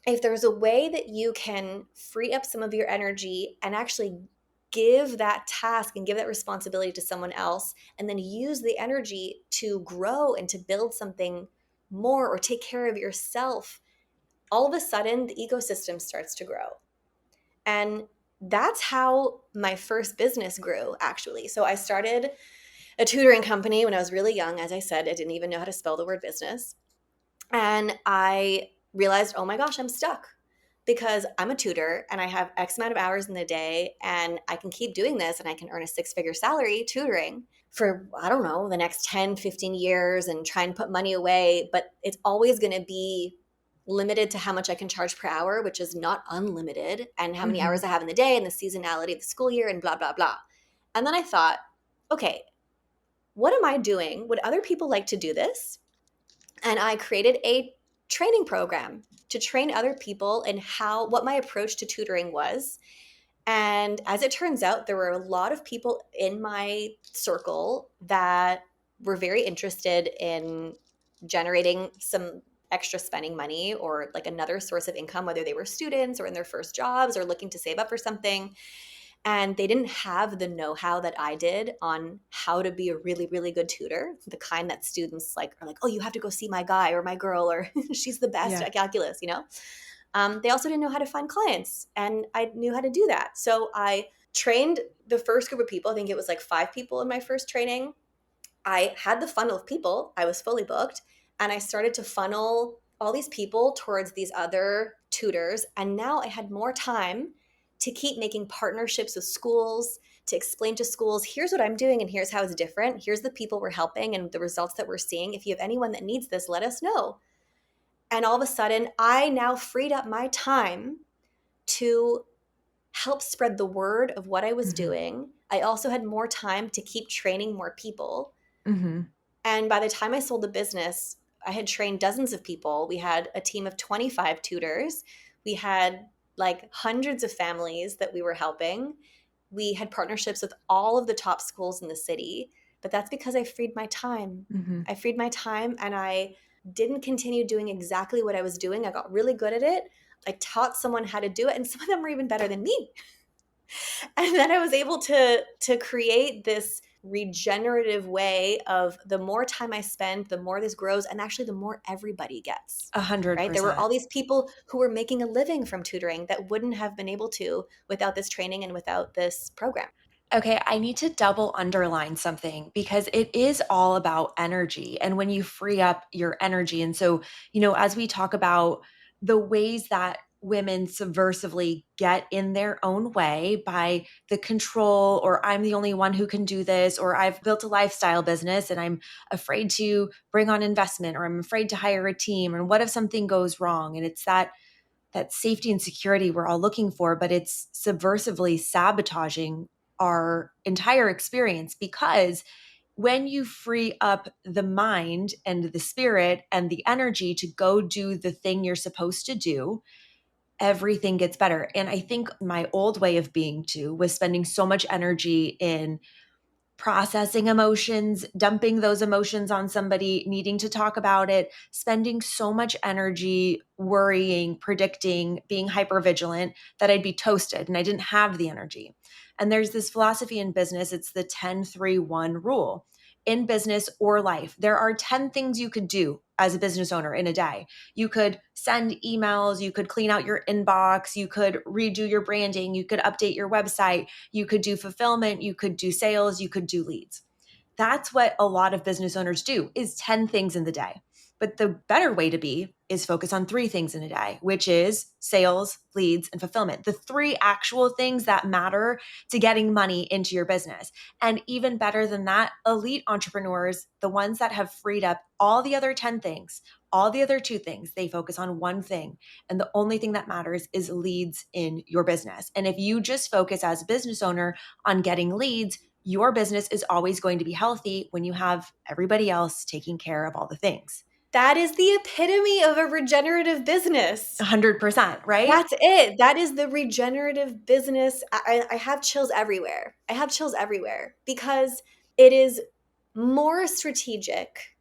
If there's a way that you can free up some of your energy and actually give that task and give that responsibility to someone else, and then use the energy to grow and to build something more or take care of yourself, all of a sudden the ecosystem starts to grow. And that's how my first business grew, actually. So I started a tutoring company when I was really young. As I said, I didn't even know how to spell the word business. And I realized, oh my gosh, I'm stuck because I'm a tutor and I have X amount of hours in the day, and I can keep doing this and I can earn a 6-figure salary tutoring for, I don't know, the next 10, 15 years and try and put money away. But it's always going to be limited to how much I can charge per hour, which is not unlimited, and how many Mm-hmm. hours I have in the day and the seasonality of the school year and blah, blah, blah. And then I thought, okay, what am I doing? Would other people like to do this? And I created a training program to train other people in what my approach to tutoring was. And as it turns out, there were a lot of people in my circle that were very interested in generating some extra spending money or like another source of income, whether they were students or in their first jobs or looking to save up for something. And they didn't have the know-how that I did on how to be a really, really good tutor, the kind that students like are like, oh, you have to go see my guy or my girl, or she's the best Yeah. at calculus, you know? They also didn't know how to find clients, and I knew how to do that. So I trained the first group of people. I think it was like 5 people in my first training. I had the funnel of people. I was fully booked, and I started to funnel all these people towards these other tutors. And now I had more time to keep making partnerships with schools, to explain to schools, here's what I'm doing and here's how it's different. Here's the people we're helping and the results that we're seeing. If you have anyone that needs this, let us know. And all of a sudden, I now freed up my time to help spread the word of what I was Mm-hmm. doing. I also had more time to keep training more people. Mm-hmm. And by the time I sold the business, I had trained dozens of people. We had a team of 25 tutors. We had like hundreds of families that we were helping. We had partnerships with all of the top schools in the city. But that's because I freed my time. Mm-hmm. I freed my time, and I didn't continue doing exactly what I was doing. I got really good at it. I taught someone how to do it, and some of them were even better than me. And then I was able to create this regenerative way of, the more time I spend, the more this grows, and actually the more everybody gets. Right? There were 100%. all these people who were making a living from tutoring that wouldn't have been able to without this training and without this program. Okay, I need to double underline something because it is all about energy and when you free up your energy. And so, as we talk about the ways that women subversively get in their own way by the control, or I'm the only one who can do this, or I've built a lifestyle business and I'm afraid to bring on investment, or I'm afraid to hire a team. And what if something goes wrong? And it's that safety and security we're all looking for, but it's subversively sabotaging our entire experience because when you free up the mind and the spirit and the energy to go do the thing you're supposed to do, everything gets better. And I think my old way of being too was spending so much energy in processing emotions, dumping those emotions on somebody, needing to talk about it, spending so much energy worrying, predicting, being hypervigilant that I'd be toasted and I didn't have the energy. And there's this philosophy in business, it's the 10-3-1 rule. In business or life, there are 10 things you could do as a business owner in a day. You could send emails, you could clean out your inbox, you could redo your branding, you could update your website, you could do fulfillment, you could do sales, you could do leads. That's what a lot of business owners do is 10 things in the day. But the better way to be is focus on 3 things in a day, which is sales, leads, and fulfillment. The 3 actual things that matter to getting money into your business. And even better than that, elite entrepreneurs, the ones that have freed up all the other 10 things, all the other 2 things, they focus on one thing. And the only thing that matters is leads in your business. And if you just focus as a business owner on getting leads, your business is always going to be healthy when you have everybody else taking care of all the things. That is the epitome of a regenerative business. 100%, right? That's it. That is the regenerative business. I have chills everywhere. I have chills everywhere because it is more strategic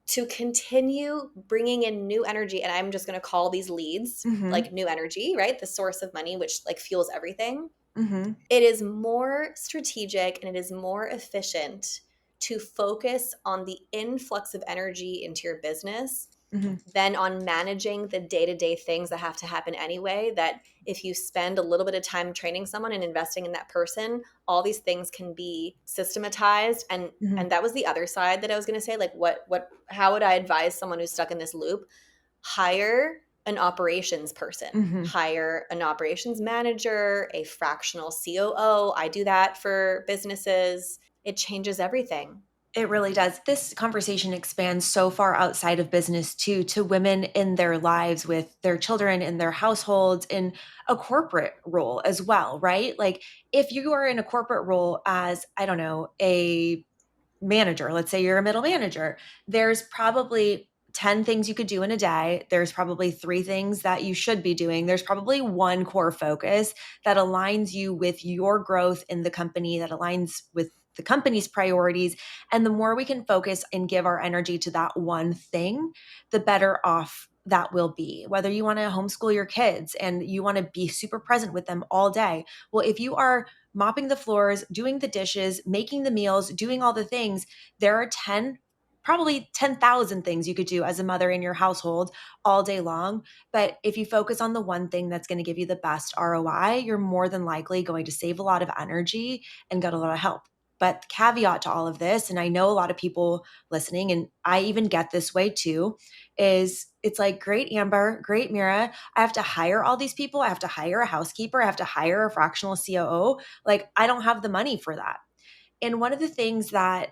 to continue bringing in new energy. And I'm just going to call these leads Mm-hmm. like new energy, right? The source of money, which like fuels everything. Mm-hmm. It is more strategic and it is more efficient to focus on the influx of energy into your business Mm-hmm. than on managing the day-to-day things that have to happen anyway. That if you spend a little bit of time training someone and investing in that person, all these things can be systematized. And that was the other side that I was going to say, like what how would I advise someone who's stuck in this loop? Hire an operations person, Mm-hmm. hire an operations manager, a fractional COO. I do that for businesses. It changes everything. It really does. This conversation expands so far outside of business too, to women in their lives with their children, in their households, in a corporate role as well, right? Like if you are in a corporate role as, I don't know, a manager, let's say you're a middle manager, there's probably 10 things you could do in a day. There's probably 3 things that you should be doing. There's probably one core focus that aligns you with your growth in the company, that aligns with the company's priorities. And the more we can focus and give our energy to that one thing, the better off that will be. Whether you want to homeschool your kids and you want to be super present with them all day. Well, if you are mopping the floors, doing the dishes, making the meals, doing all the things, there are 10, probably 10,000 things you could do as a mother in your household all day long. But if you focus on the one thing that's going to give you the best ROI, you're more than likely going to save a lot of energy and get a lot of help. But the caveat to all of this, and I know a lot of people listening, and I even get this way too, is it's like, great, Amber, great, Mira. I have to hire all these people. I have to hire a housekeeper. I have to hire a fractional COO. Like, I don't have the money for that. And one of the things that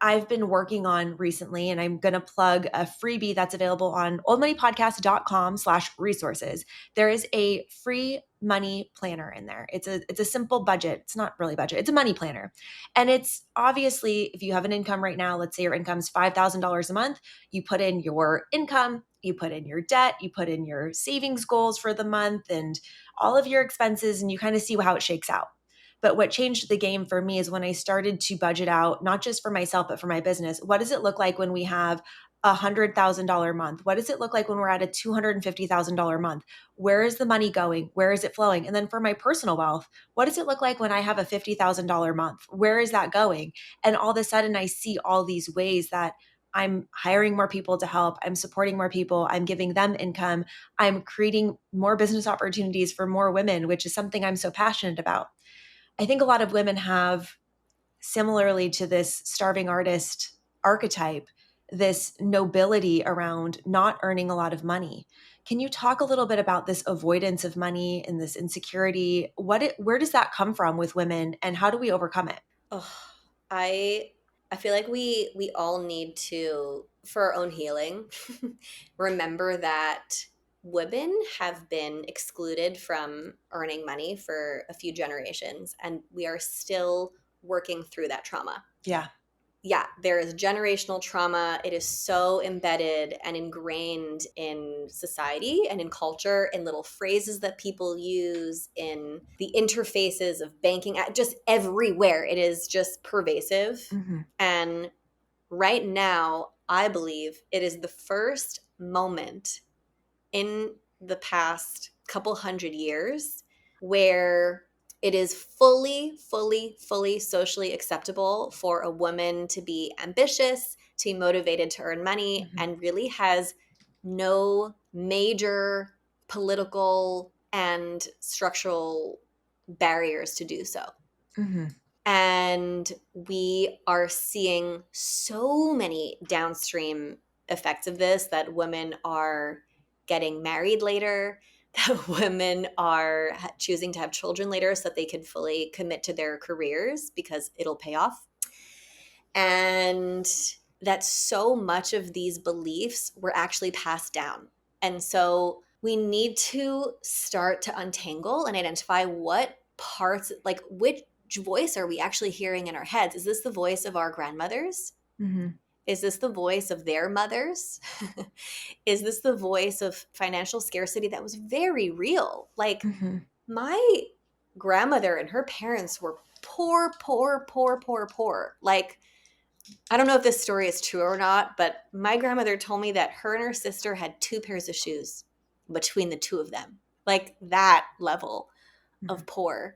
I've been working on recently, and I'm going to plug a freebie that's available on oldmoneypodcast.com/resources. There is a free money planner in there. It's a simple budget. It's not really a budget. It's a money planner. And it's obviously, if you have an income right now, let's say your income's $5,000 a month, you put in your income, you put in your debt, you put in your savings goals for the month and all of your expenses, and you kind of see how it shakes out. But what changed the game for me is when I started to budget out, not just for myself, but for my business. What does it look like when we have $100,000 month? What does it look like when we're at a $250,000 month? Where is the money going? Where is it flowing? And then for my personal wealth, what does it look like when I have a $50,000 month? Where is that going? And all of a sudden, I see all these ways that I'm hiring more people to help. I'm supporting more people. I'm giving them income. I'm creating more business opportunities for more women, which is something I'm so passionate about. I think a lot of women have similarly to this starving artist archetype, this nobility around not earning a lot of money. Can you talk a little bit about this avoidance of money and this insecurity? Where does that come from with women, and how do we overcome it? Oh, I feel like we all need to, for our own healing, remember that women have been excluded from earning money for a few generations, and we are still working through that trauma. Yeah. Yeah, there is generational trauma. It is so embedded and ingrained in society and in culture, in little phrases that people use, in the interfaces of banking, just everywhere. It is just pervasive. Mm-hmm. And right now, I believe it is the first moment in the past couple hundred years where it is fully socially acceptable for a woman to be ambitious, to be motivated to earn money, Mm-hmm. and really has no major political and structural barriers to do so. Mm-hmm. And we are seeing so many downstream effects of this, that women are getting married later, that women are choosing to have children later so that they can fully commit to their careers because it'll pay off. And that so much of these beliefs were actually passed down. And so we need to start to untangle and identify what parts, like which voice are we actually hearing in our heads? Is this the voice of our grandmothers? Mm-hmm. Is this the voice of their mothers? Is this the voice of financial scarcity that was very real? Like Mm-hmm. my grandmother and her parents were poor. Like, I don't know if this story is true or not, but my grandmother told me that her and her sister had 2 pairs of shoes between the two of them. Like that level Mm-hmm. of poor.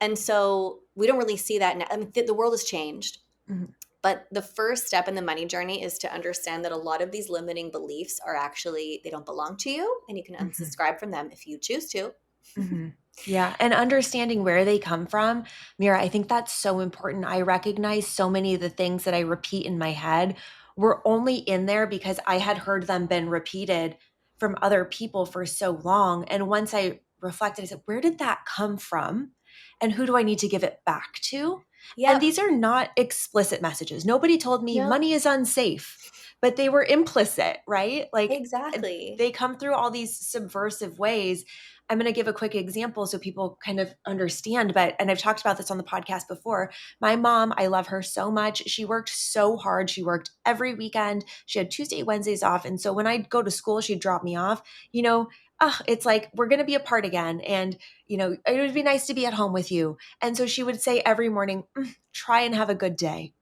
And so we don't really see that now. I mean, the world has changed. Mm-hmm. But the first step in the money journey is to understand that a lot of these limiting beliefs are actually, they don't belong to you, and you can Mm-hmm. unsubscribe from them if you choose to. Mm-hmm. Yeah. And understanding where they come from, Mira, I think that's so important. I recognize so many of the things that I repeat in my head were only in there because I had heard them been repeated from other people for so long. And once I reflected, I said, where did that come from? And who do I need to give it back to? And Yep. these are not explicit messages. Nobody told me No, money is unsafe, but they were implicit, right? Like exactly. they come through all these subversive ways. I'm going to give a quick example so people kind of understand, and I've talked about this on the podcast before. My mom, I love her so much. She worked so hard. She worked every weekend. She had Tuesday, Wednesdays off. And so when I'd go to school, she'd drop me off, it's like, we're going to be apart again. And, it would be nice to be at home with you. And so she would say every morning, try and have a good day,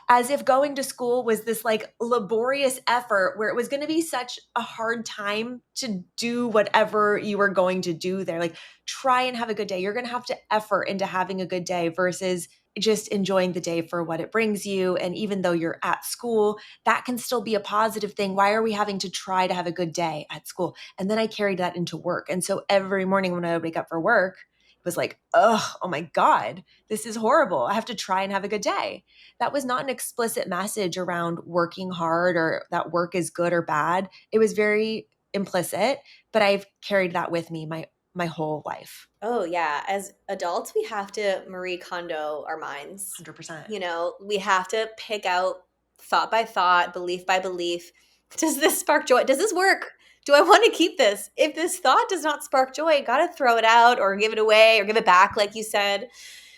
as if going to school was this like laborious effort where it was going to be such a hard time to do whatever you were going to do there. Like, try and have a good day. You're going to have to effort into having a good day versus just enjoying the day for what it brings you. And even though you're at school, that can still be a positive thing. Why are we having to try to have a good day at school? And then I carried that into work. And so every morning when I would wake up for work, it was like, oh my God, this is horrible. I have to try and have a good day. That was not an explicit message around working hard or that work is good or bad. It was very implicit, but I've carried that with me my whole life. Oh, yeah. As adults, we have to Marie Kondo our minds. 100%. We have to pick out thought by thought, belief by belief. Does this spark joy? Does this work? Do I want to keep this? If this thought does not spark joy, got to throw it out or give it away or give it back, like you said.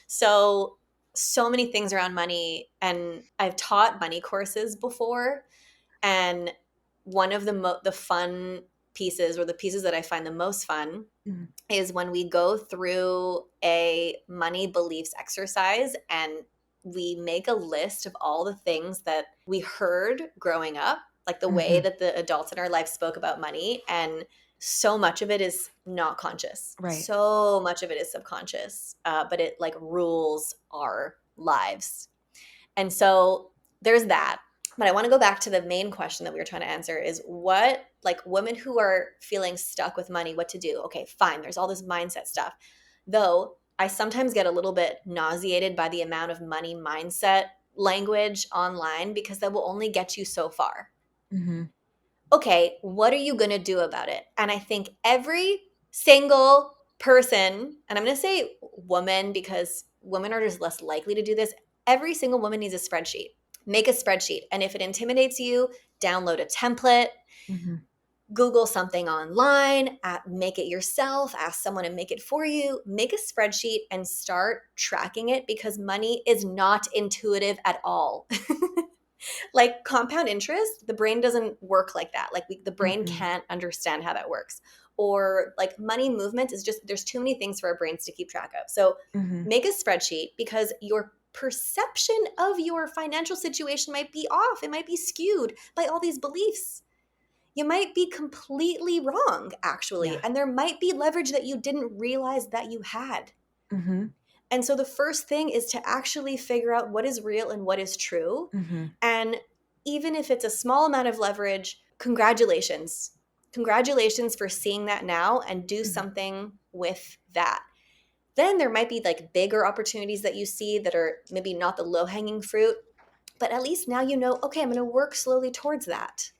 So many things around money. And I've taught money courses before. And one of the fun pieces, or the pieces that I find the most fun, Mm-hmm. is when we go through a money beliefs exercise and we make a list of all the things that we heard growing up, like the way Mm-hmm. that the adults in our life spoke about money. And so much of it is not conscious. Right. So much of it is subconscious, but it like rules our lives. And so there's that. But I want to go back to the main question that we were trying to answer, is what, like, women who are feeling stuck with money, what to do. Okay, fine. There's all this mindset stuff. Though I sometimes get a little bit nauseated by the amount of money mindset language online because that will only get you so far. Mm-hmm. Okay, what are you going to do about it? And I think every single person, and I'm going to say woman because women are just less likely to do this, every single woman needs a spreadsheet. Make a spreadsheet. And if it intimidates you, download a template, Mm-hmm. Google something online, make it yourself, ask someone to make it for you, make a spreadsheet and start tracking it because money is not intuitive at all. Like compound interest, the brain doesn't work like that. Like the brain Mm-hmm. can't understand how that works. Or like money movement is just, there's too many things for our brains to keep track of. So Mm-hmm. make a spreadsheet because your perception of your financial situation might be off. It might be skewed by all these beliefs. You might be completely wrong, actually. Yeah. And there might be leverage that you didn't realize that you had. Mm-hmm. And so the first thing is to actually figure out what is real and what is true. Mm-hmm. And even if it's a small amount of leverage, congratulations. Congratulations for seeing that now and do something with that. Then there might be like bigger opportunities that you see that are maybe not the low hanging fruit, but at least now you know, okay, I'm going to work slowly towards that.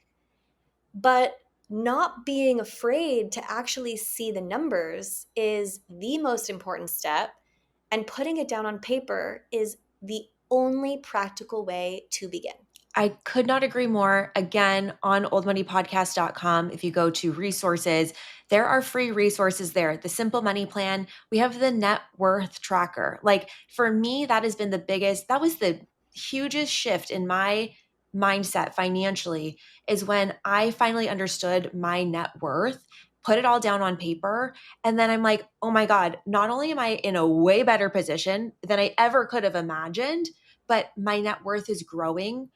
But not being afraid to actually see the numbers is the most important step. And putting it down on paper is the only practical way to begin. I could not agree more. Again, on oldmoneypodcast.com, if you go to resources, there are free resources there. The Simple Money Plan, we have the net worth tracker. Like for me, that has been that was the hugest shift in my mindset financially is when I finally understood my net worth, put it all down on paper. And then I'm like, oh my God, not only am I in a way better position than I ever could have imagined, but my net worth is growing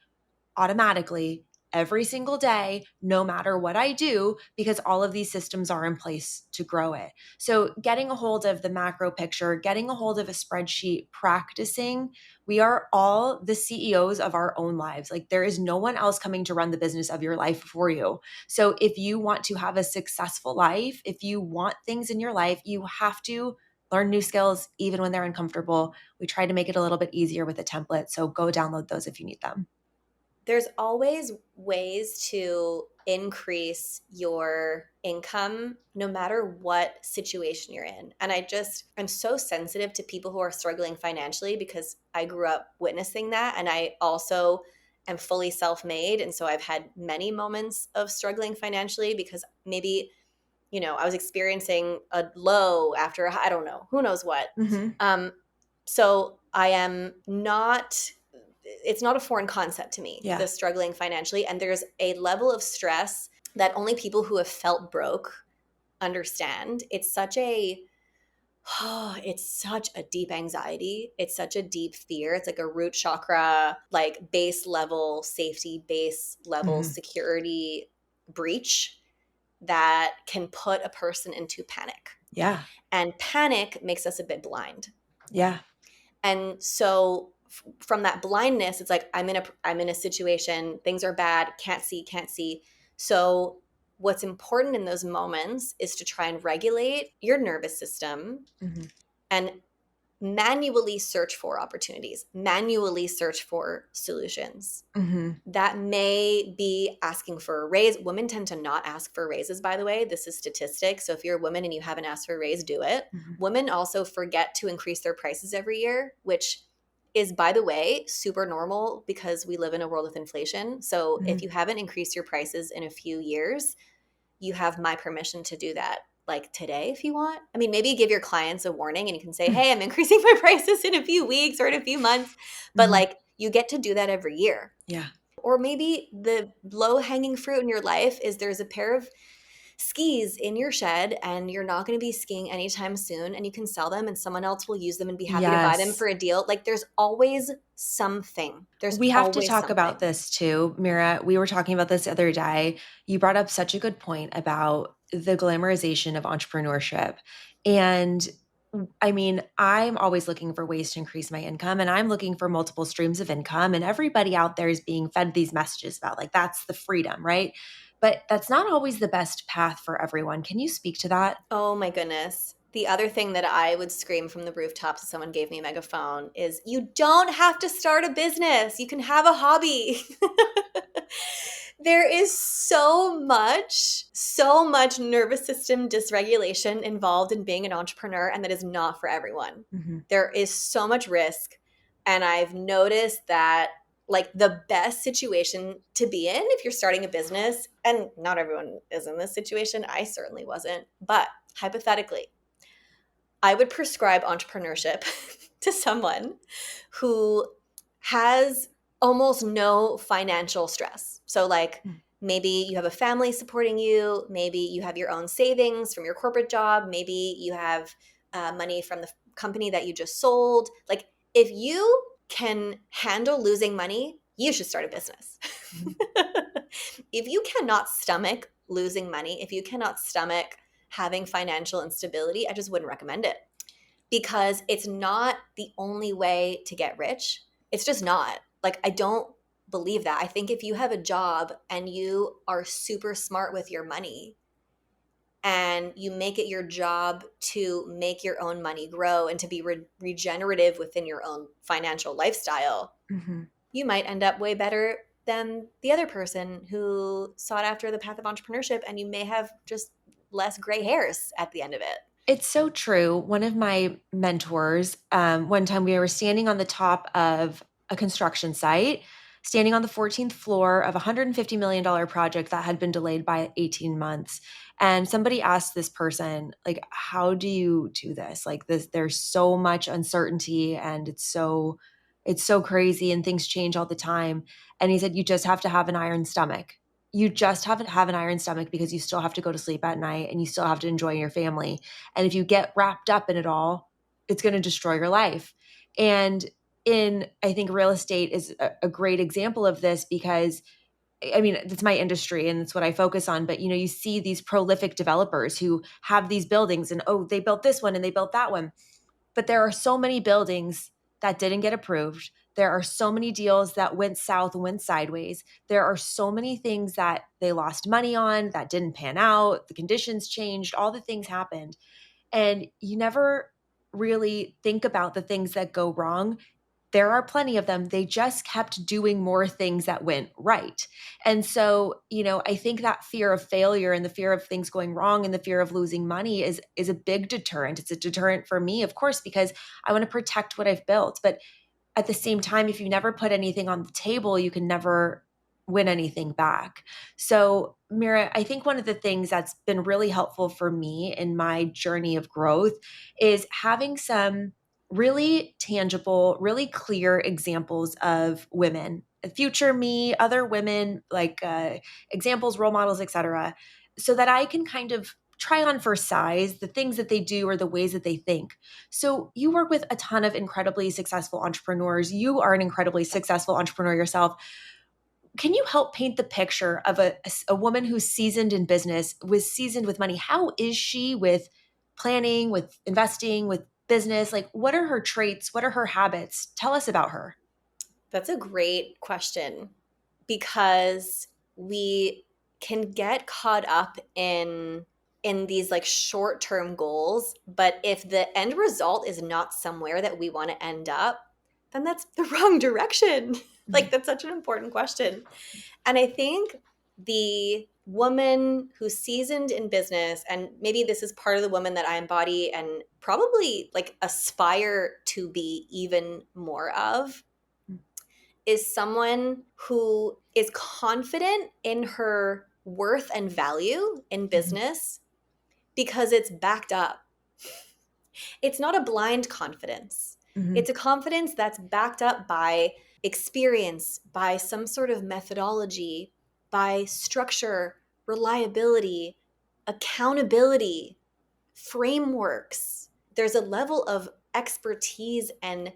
automatically every single day, no matter what I do, because all of these systems are in place to grow it. So, getting a hold of the macro picture, getting a hold of a spreadsheet, practicing, we are all the CEOs of our own lives. Like, there is no one else coming to run the business of your life for you. So, if you want to have a successful life, if you want things in your life, you have to learn new skills, even when they're uncomfortable. We try to make it a little bit easier with a template. So, go download those if you need them. There's always ways to increase your income no matter what situation you're in. And I'm so sensitive to people who are struggling financially because I grew up witnessing that. And I also am fully self made. And so I've had many moments of struggling financially because maybe, I was experiencing a low after, I don't know, who knows what. Mm-hmm. So I am not, it's not a foreign concept to me, Yeah. the struggling financially. And there's a level of stress that only people who have felt broke understand. It's such a deep anxiety. It's such a deep fear. It's like a root chakra, like base level safety, base level Mm-hmm. security breach that can put a person into panic. Yeah. And panic makes us a bit blind. Yeah. And so from that blindness, it's like I'm in a situation, things are bad, can't see. So what's important in those moments is to try and regulate your nervous system Mm-hmm. and manually search for opportunities, manually search for solutions. Mm-hmm. That may be asking for a raise. Women tend to not ask for raises, by the way. This is statistic. So if you're a woman and you haven't asked for a raise, do it. Mm-hmm. Women also forget to increase their prices every year, which is, by the way, super normal because we live in a world with inflation. So if you haven't increased your prices in a few years, you have my permission to do that like today if you want. I mean, maybe give your clients a warning and you can say, hey, I'm increasing my prices in a few weeks or in a few months. But Mm-hmm. like you get to do that every year. Yeah. Or maybe the low hanging fruit in your life is there's a pair of skis in your shed and you're not going to be skiing anytime soon and you can sell them and someone else will use them and be happy to buy them Yes. for a deal. Like there's always something. There's We have to always talk about something. this too, Mira. We were talking about this the other day. You brought up such a good point about the glamorization of entrepreneurship. And I mean, I'm always looking for ways to increase my income and I'm looking for multiple streams of income. And everybody out there is being fed these messages about like, that's the freedom, right? But that's not always the best path for everyone. Can you speak to that? Oh my goodness. The other thing that I would scream from the rooftops if someone gave me a megaphone is, you don't have to start a business. You can have a hobby. There is so much nervous system dysregulation involved in being an entrepreneur, and that is not for everyone. Mm-hmm. There is so much risk. And I've noticed that like the best situation to be in if you're starting a business, and not everyone is in this situation, I certainly wasn't, but hypothetically, I would prescribe entrepreneurship to someone who has almost no financial stress. So, like, maybe you have a family supporting you, maybe you have your own savings from your corporate job, maybe you have money from the company that you just sold. Like, if you can handle losing money, you should start a business. If you cannot stomach losing money, if you cannot stomach having financial instability, I just wouldn't recommend it, because it's not the only way to get rich. It's just not. Like, I don't believe that. I think if you have a job and you are super smart with your money and you make it your job to make your own money grow and to be regenerative within your own financial lifestyle, Mm-hmm. you might end up way better than the other person who sought after the path of entrepreneurship, and you may have just less gray hairs at the end of it. It's so true. One of my mentors, one time we were standing on the top of a construction site, standing on the 14th floor of a $150 million project that had been delayed by 18 months. And somebody asked this person, like, how do you do this? Like this, there's so much uncertainty and it's so crazy and things change all the time. And he said, you just have to have an iron stomach. You just have to have an iron stomach because you still have to go to sleep at night and you still have to enjoy your family. And if you get wrapped up in it all, it's going to destroy your life. And I think real estate is a great example of this because I mean, it's my industry and it's what I focus on. But, you see these prolific developers who have these buildings and, oh, they built this one and they built that one. But there are so many buildings that didn't get approved. There are so many deals that went south, went sideways. There are so many things that they lost money on that didn't pan out. The conditions changed, all the things happened. And you never really think about the things that go wrong. There are plenty of them. They just kept doing more things that went right. And so, I think that fear of failure and the fear of things going wrong and the fear of losing money is a big deterrent. It's a deterrent for me, of course, because I want to protect what I've built. But at the same time, if you never put anything on the table, you can never win anything back. So, Mira, I think one of the things that's been really helpful for me in my journey of growth is having some really tangible, really clear examples of women, future me, other women, like examples, role models, etc., so that I can kind of try on for size the things that they do or the ways that they think. So you work with a ton of incredibly successful entrepreneurs. You are an incredibly successful entrepreneur yourself. Can you help paint the picture of a woman who's seasoned in business, was seasoned with money? How is she with planning, with investing, with business? Like, what are her traits? What are her habits? Tell us about her. That's a great question, because we can get caught up in these like short-term goals, but if the end result is not somewhere that we want to end up, then that's the wrong direction. Like, that's such an important question. And I think the woman who's seasoned in business, and maybe this is part of the woman that I embody and probably like aspire to be even more of, is someone who is confident in her worth and value in business because it's backed up. It's not a blind confidence. Mm-hmm. It's a confidence that's backed up by experience, by some sort of methodology, by structure, reliability, accountability, frameworks. There's a level of expertise and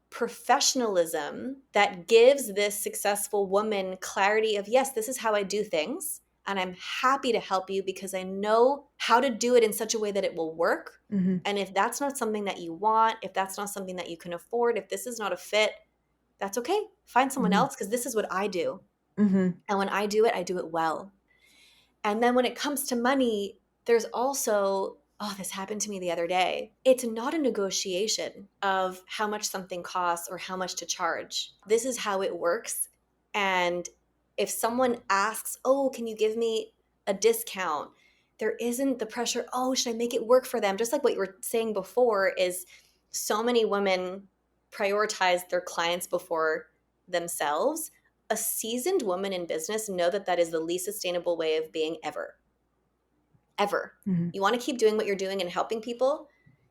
professionalism that gives this successful woman clarity of, yes, this is how I do things. And I'm happy to help you because I know how to do it in such a way that it will work. Mm-hmm. And if that's not something that you want, if that's not something that you can afford, if this is not a fit, that's okay. Find someone Mm-hmm. else, because this is what I do. Mm-hmm. And when I do it well. And then when it comes to money, there's also oh, this happened to me the other day. It's not a negotiation of how much something costs or how much to charge. This is how it works. And if someone asks, oh, can you give me a discount? There isn't the pressure, oh, should I make it work for them? Just like what you were saying before, is so many women prioritize their clients before themselves. A seasoned woman in business know that that is the least sustainable way of being ever. Mm-hmm. You want to keep doing what you're doing and helping people.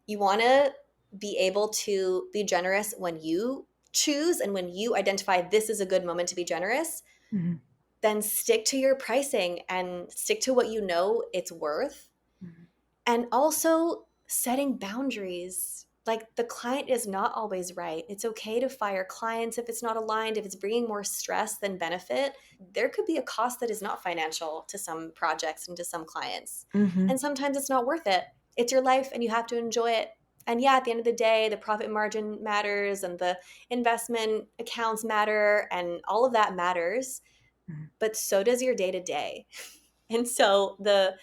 You want to be able to be generous when you choose and when you identify this is a good moment to be generous. Mm-hmm. Then stick to your pricing and stick to what you know it's worth. Mm-hmm. And also setting boundaries. Like, the client is not always right. It's okay to fire clients if it's not aligned, if it's bringing more stress than benefit. There could be a cost that is not financial to some projects and to some clients. Mm-hmm. And sometimes it's not worth it. It's your life and you have to enjoy it. And yeah, at the end of the day, the profit margin matters and the investment accounts matter and all of that matters. Mm-hmm. But so does your day to day. And so the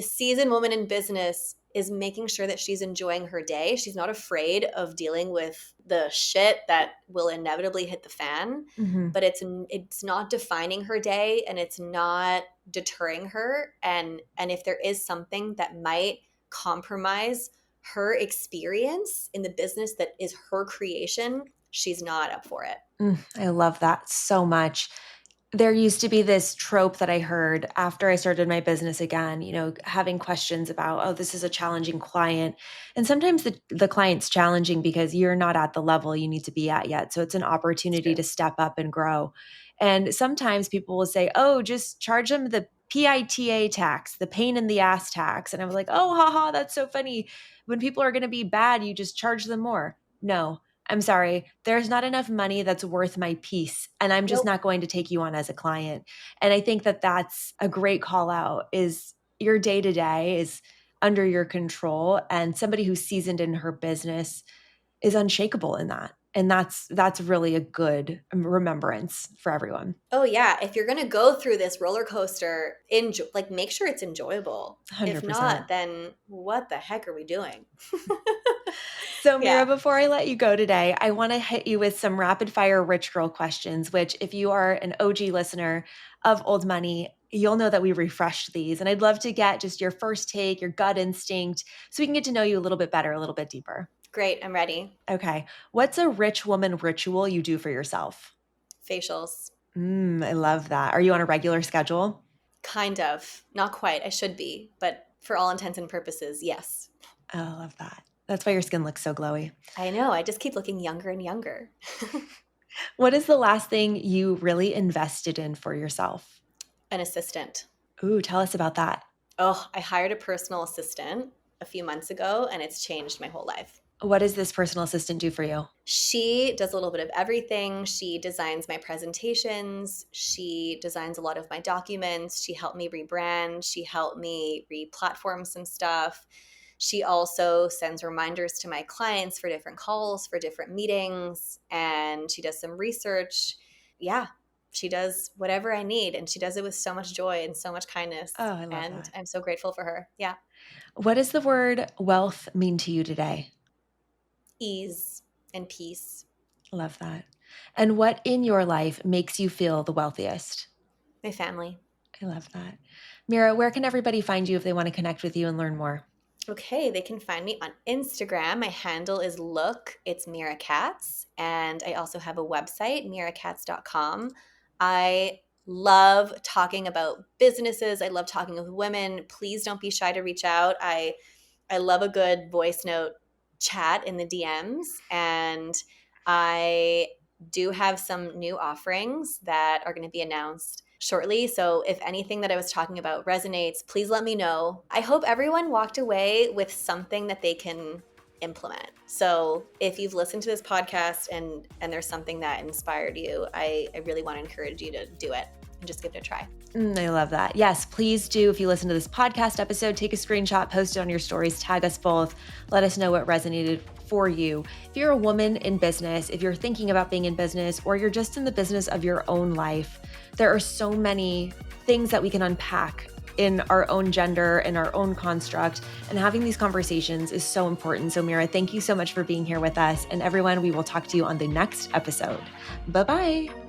seasoned woman in business is making sure that she's enjoying her day. She's not afraid of dealing with the shit that will inevitably hit the fan, Mm-hmm. but it's not defining her day and it's not deterring her. And if there is something that might compromise her experience in the business that is her creation, she's not up for it. I love that so much. There used to be this trope that I heard after I started my business again, having questions about, oh, this is a challenging client. And sometimes the client's challenging because you're not at the level you need to be at yet. So it's an It's opportunity true. to step up and grow. And sometimes people will say, oh, just charge them the PITA tax, the pain in the ass tax. And I was like, oh, haha, that's so funny. When people are going to be bad, you just charge them more. No, I'm sorry, there's not enough money that's worth my peace. And I'm just Nope. not going to take you on as a client. And I think that that's a great call out is your day to day is under your control. And somebody who's seasoned in her business is unshakable in that. And that's really a good remembrance for everyone. Oh yeah, if you're going to go through this roller coaster, make sure it's enjoyable. If 100%. not, then what the heck are we doing? So, Mira, Yeah, before I let you go today, I want to hit you with some rapid fire rich girl questions, which, if you are an OG listener of Old Money, you'll know that we refreshed these. And I'd love to get just your first take, your gut instinct, so we can get to know you a little bit better, a little bit deeper. great. I'm ready. Okay. What's a rich woman ritual you do for yourself? Facials. I love that. Are you on a regular schedule? Kind of. Not quite. I should be, but for all intents and purposes, yes. Oh, I love that. That's why your skin looks so glowy. I know. I just keep looking younger and younger. What is the last thing you really invested in for yourself? An assistant. Ooh, tell us about that. Oh, I hired a personal assistant a few months ago and it's changed my whole life. What does this personal assistant do for you? She does a little bit of everything. She designs my presentations. She designs a lot of my documents. She helped me rebrand. She helped me re-platform some stuff. She also sends reminders to my clients for different calls, for different meetings, and she does some research. Yeah, she does whatever I need, and she does it with so much joy and so much kindness. Oh, I love And that. I'm so grateful for her. Yeah. What does the word wealth mean to you today? Ease and peace. Love that. And what in your life makes you feel the wealthiest? My family. I love that. Mira, where can everybody find you if they want to connect with you and learn more? Okay, they can find me on Instagram. My handle is it's Mira Katz. And I also have a website, mirakatz.com. I love talking about businesses. I love talking with women. Please don't be shy to reach out. I love a good voice note chat in the DMs. And I do have some new offerings that are going to be announced shortly. So if anything that I was talking about resonates, please let me know. I hope everyone walked away with something that they can implement. So if you've listened to this podcast and there's something that inspired you, I really want to encourage you to do it and just give it a try. I love that. Yes, please do. If you listen to this podcast episode, take a screenshot, post it on your stories, tag us both. Let us know what resonated for you. If you're a woman in business, if you're thinking about being in business, or you're just in the business of your own life, there are so many things that we can unpack in our own gender and our own construct, and having these conversations is so important. So Mira, thank you so much for being here with us. And everyone, we will talk to you on the next episode. Bye-bye.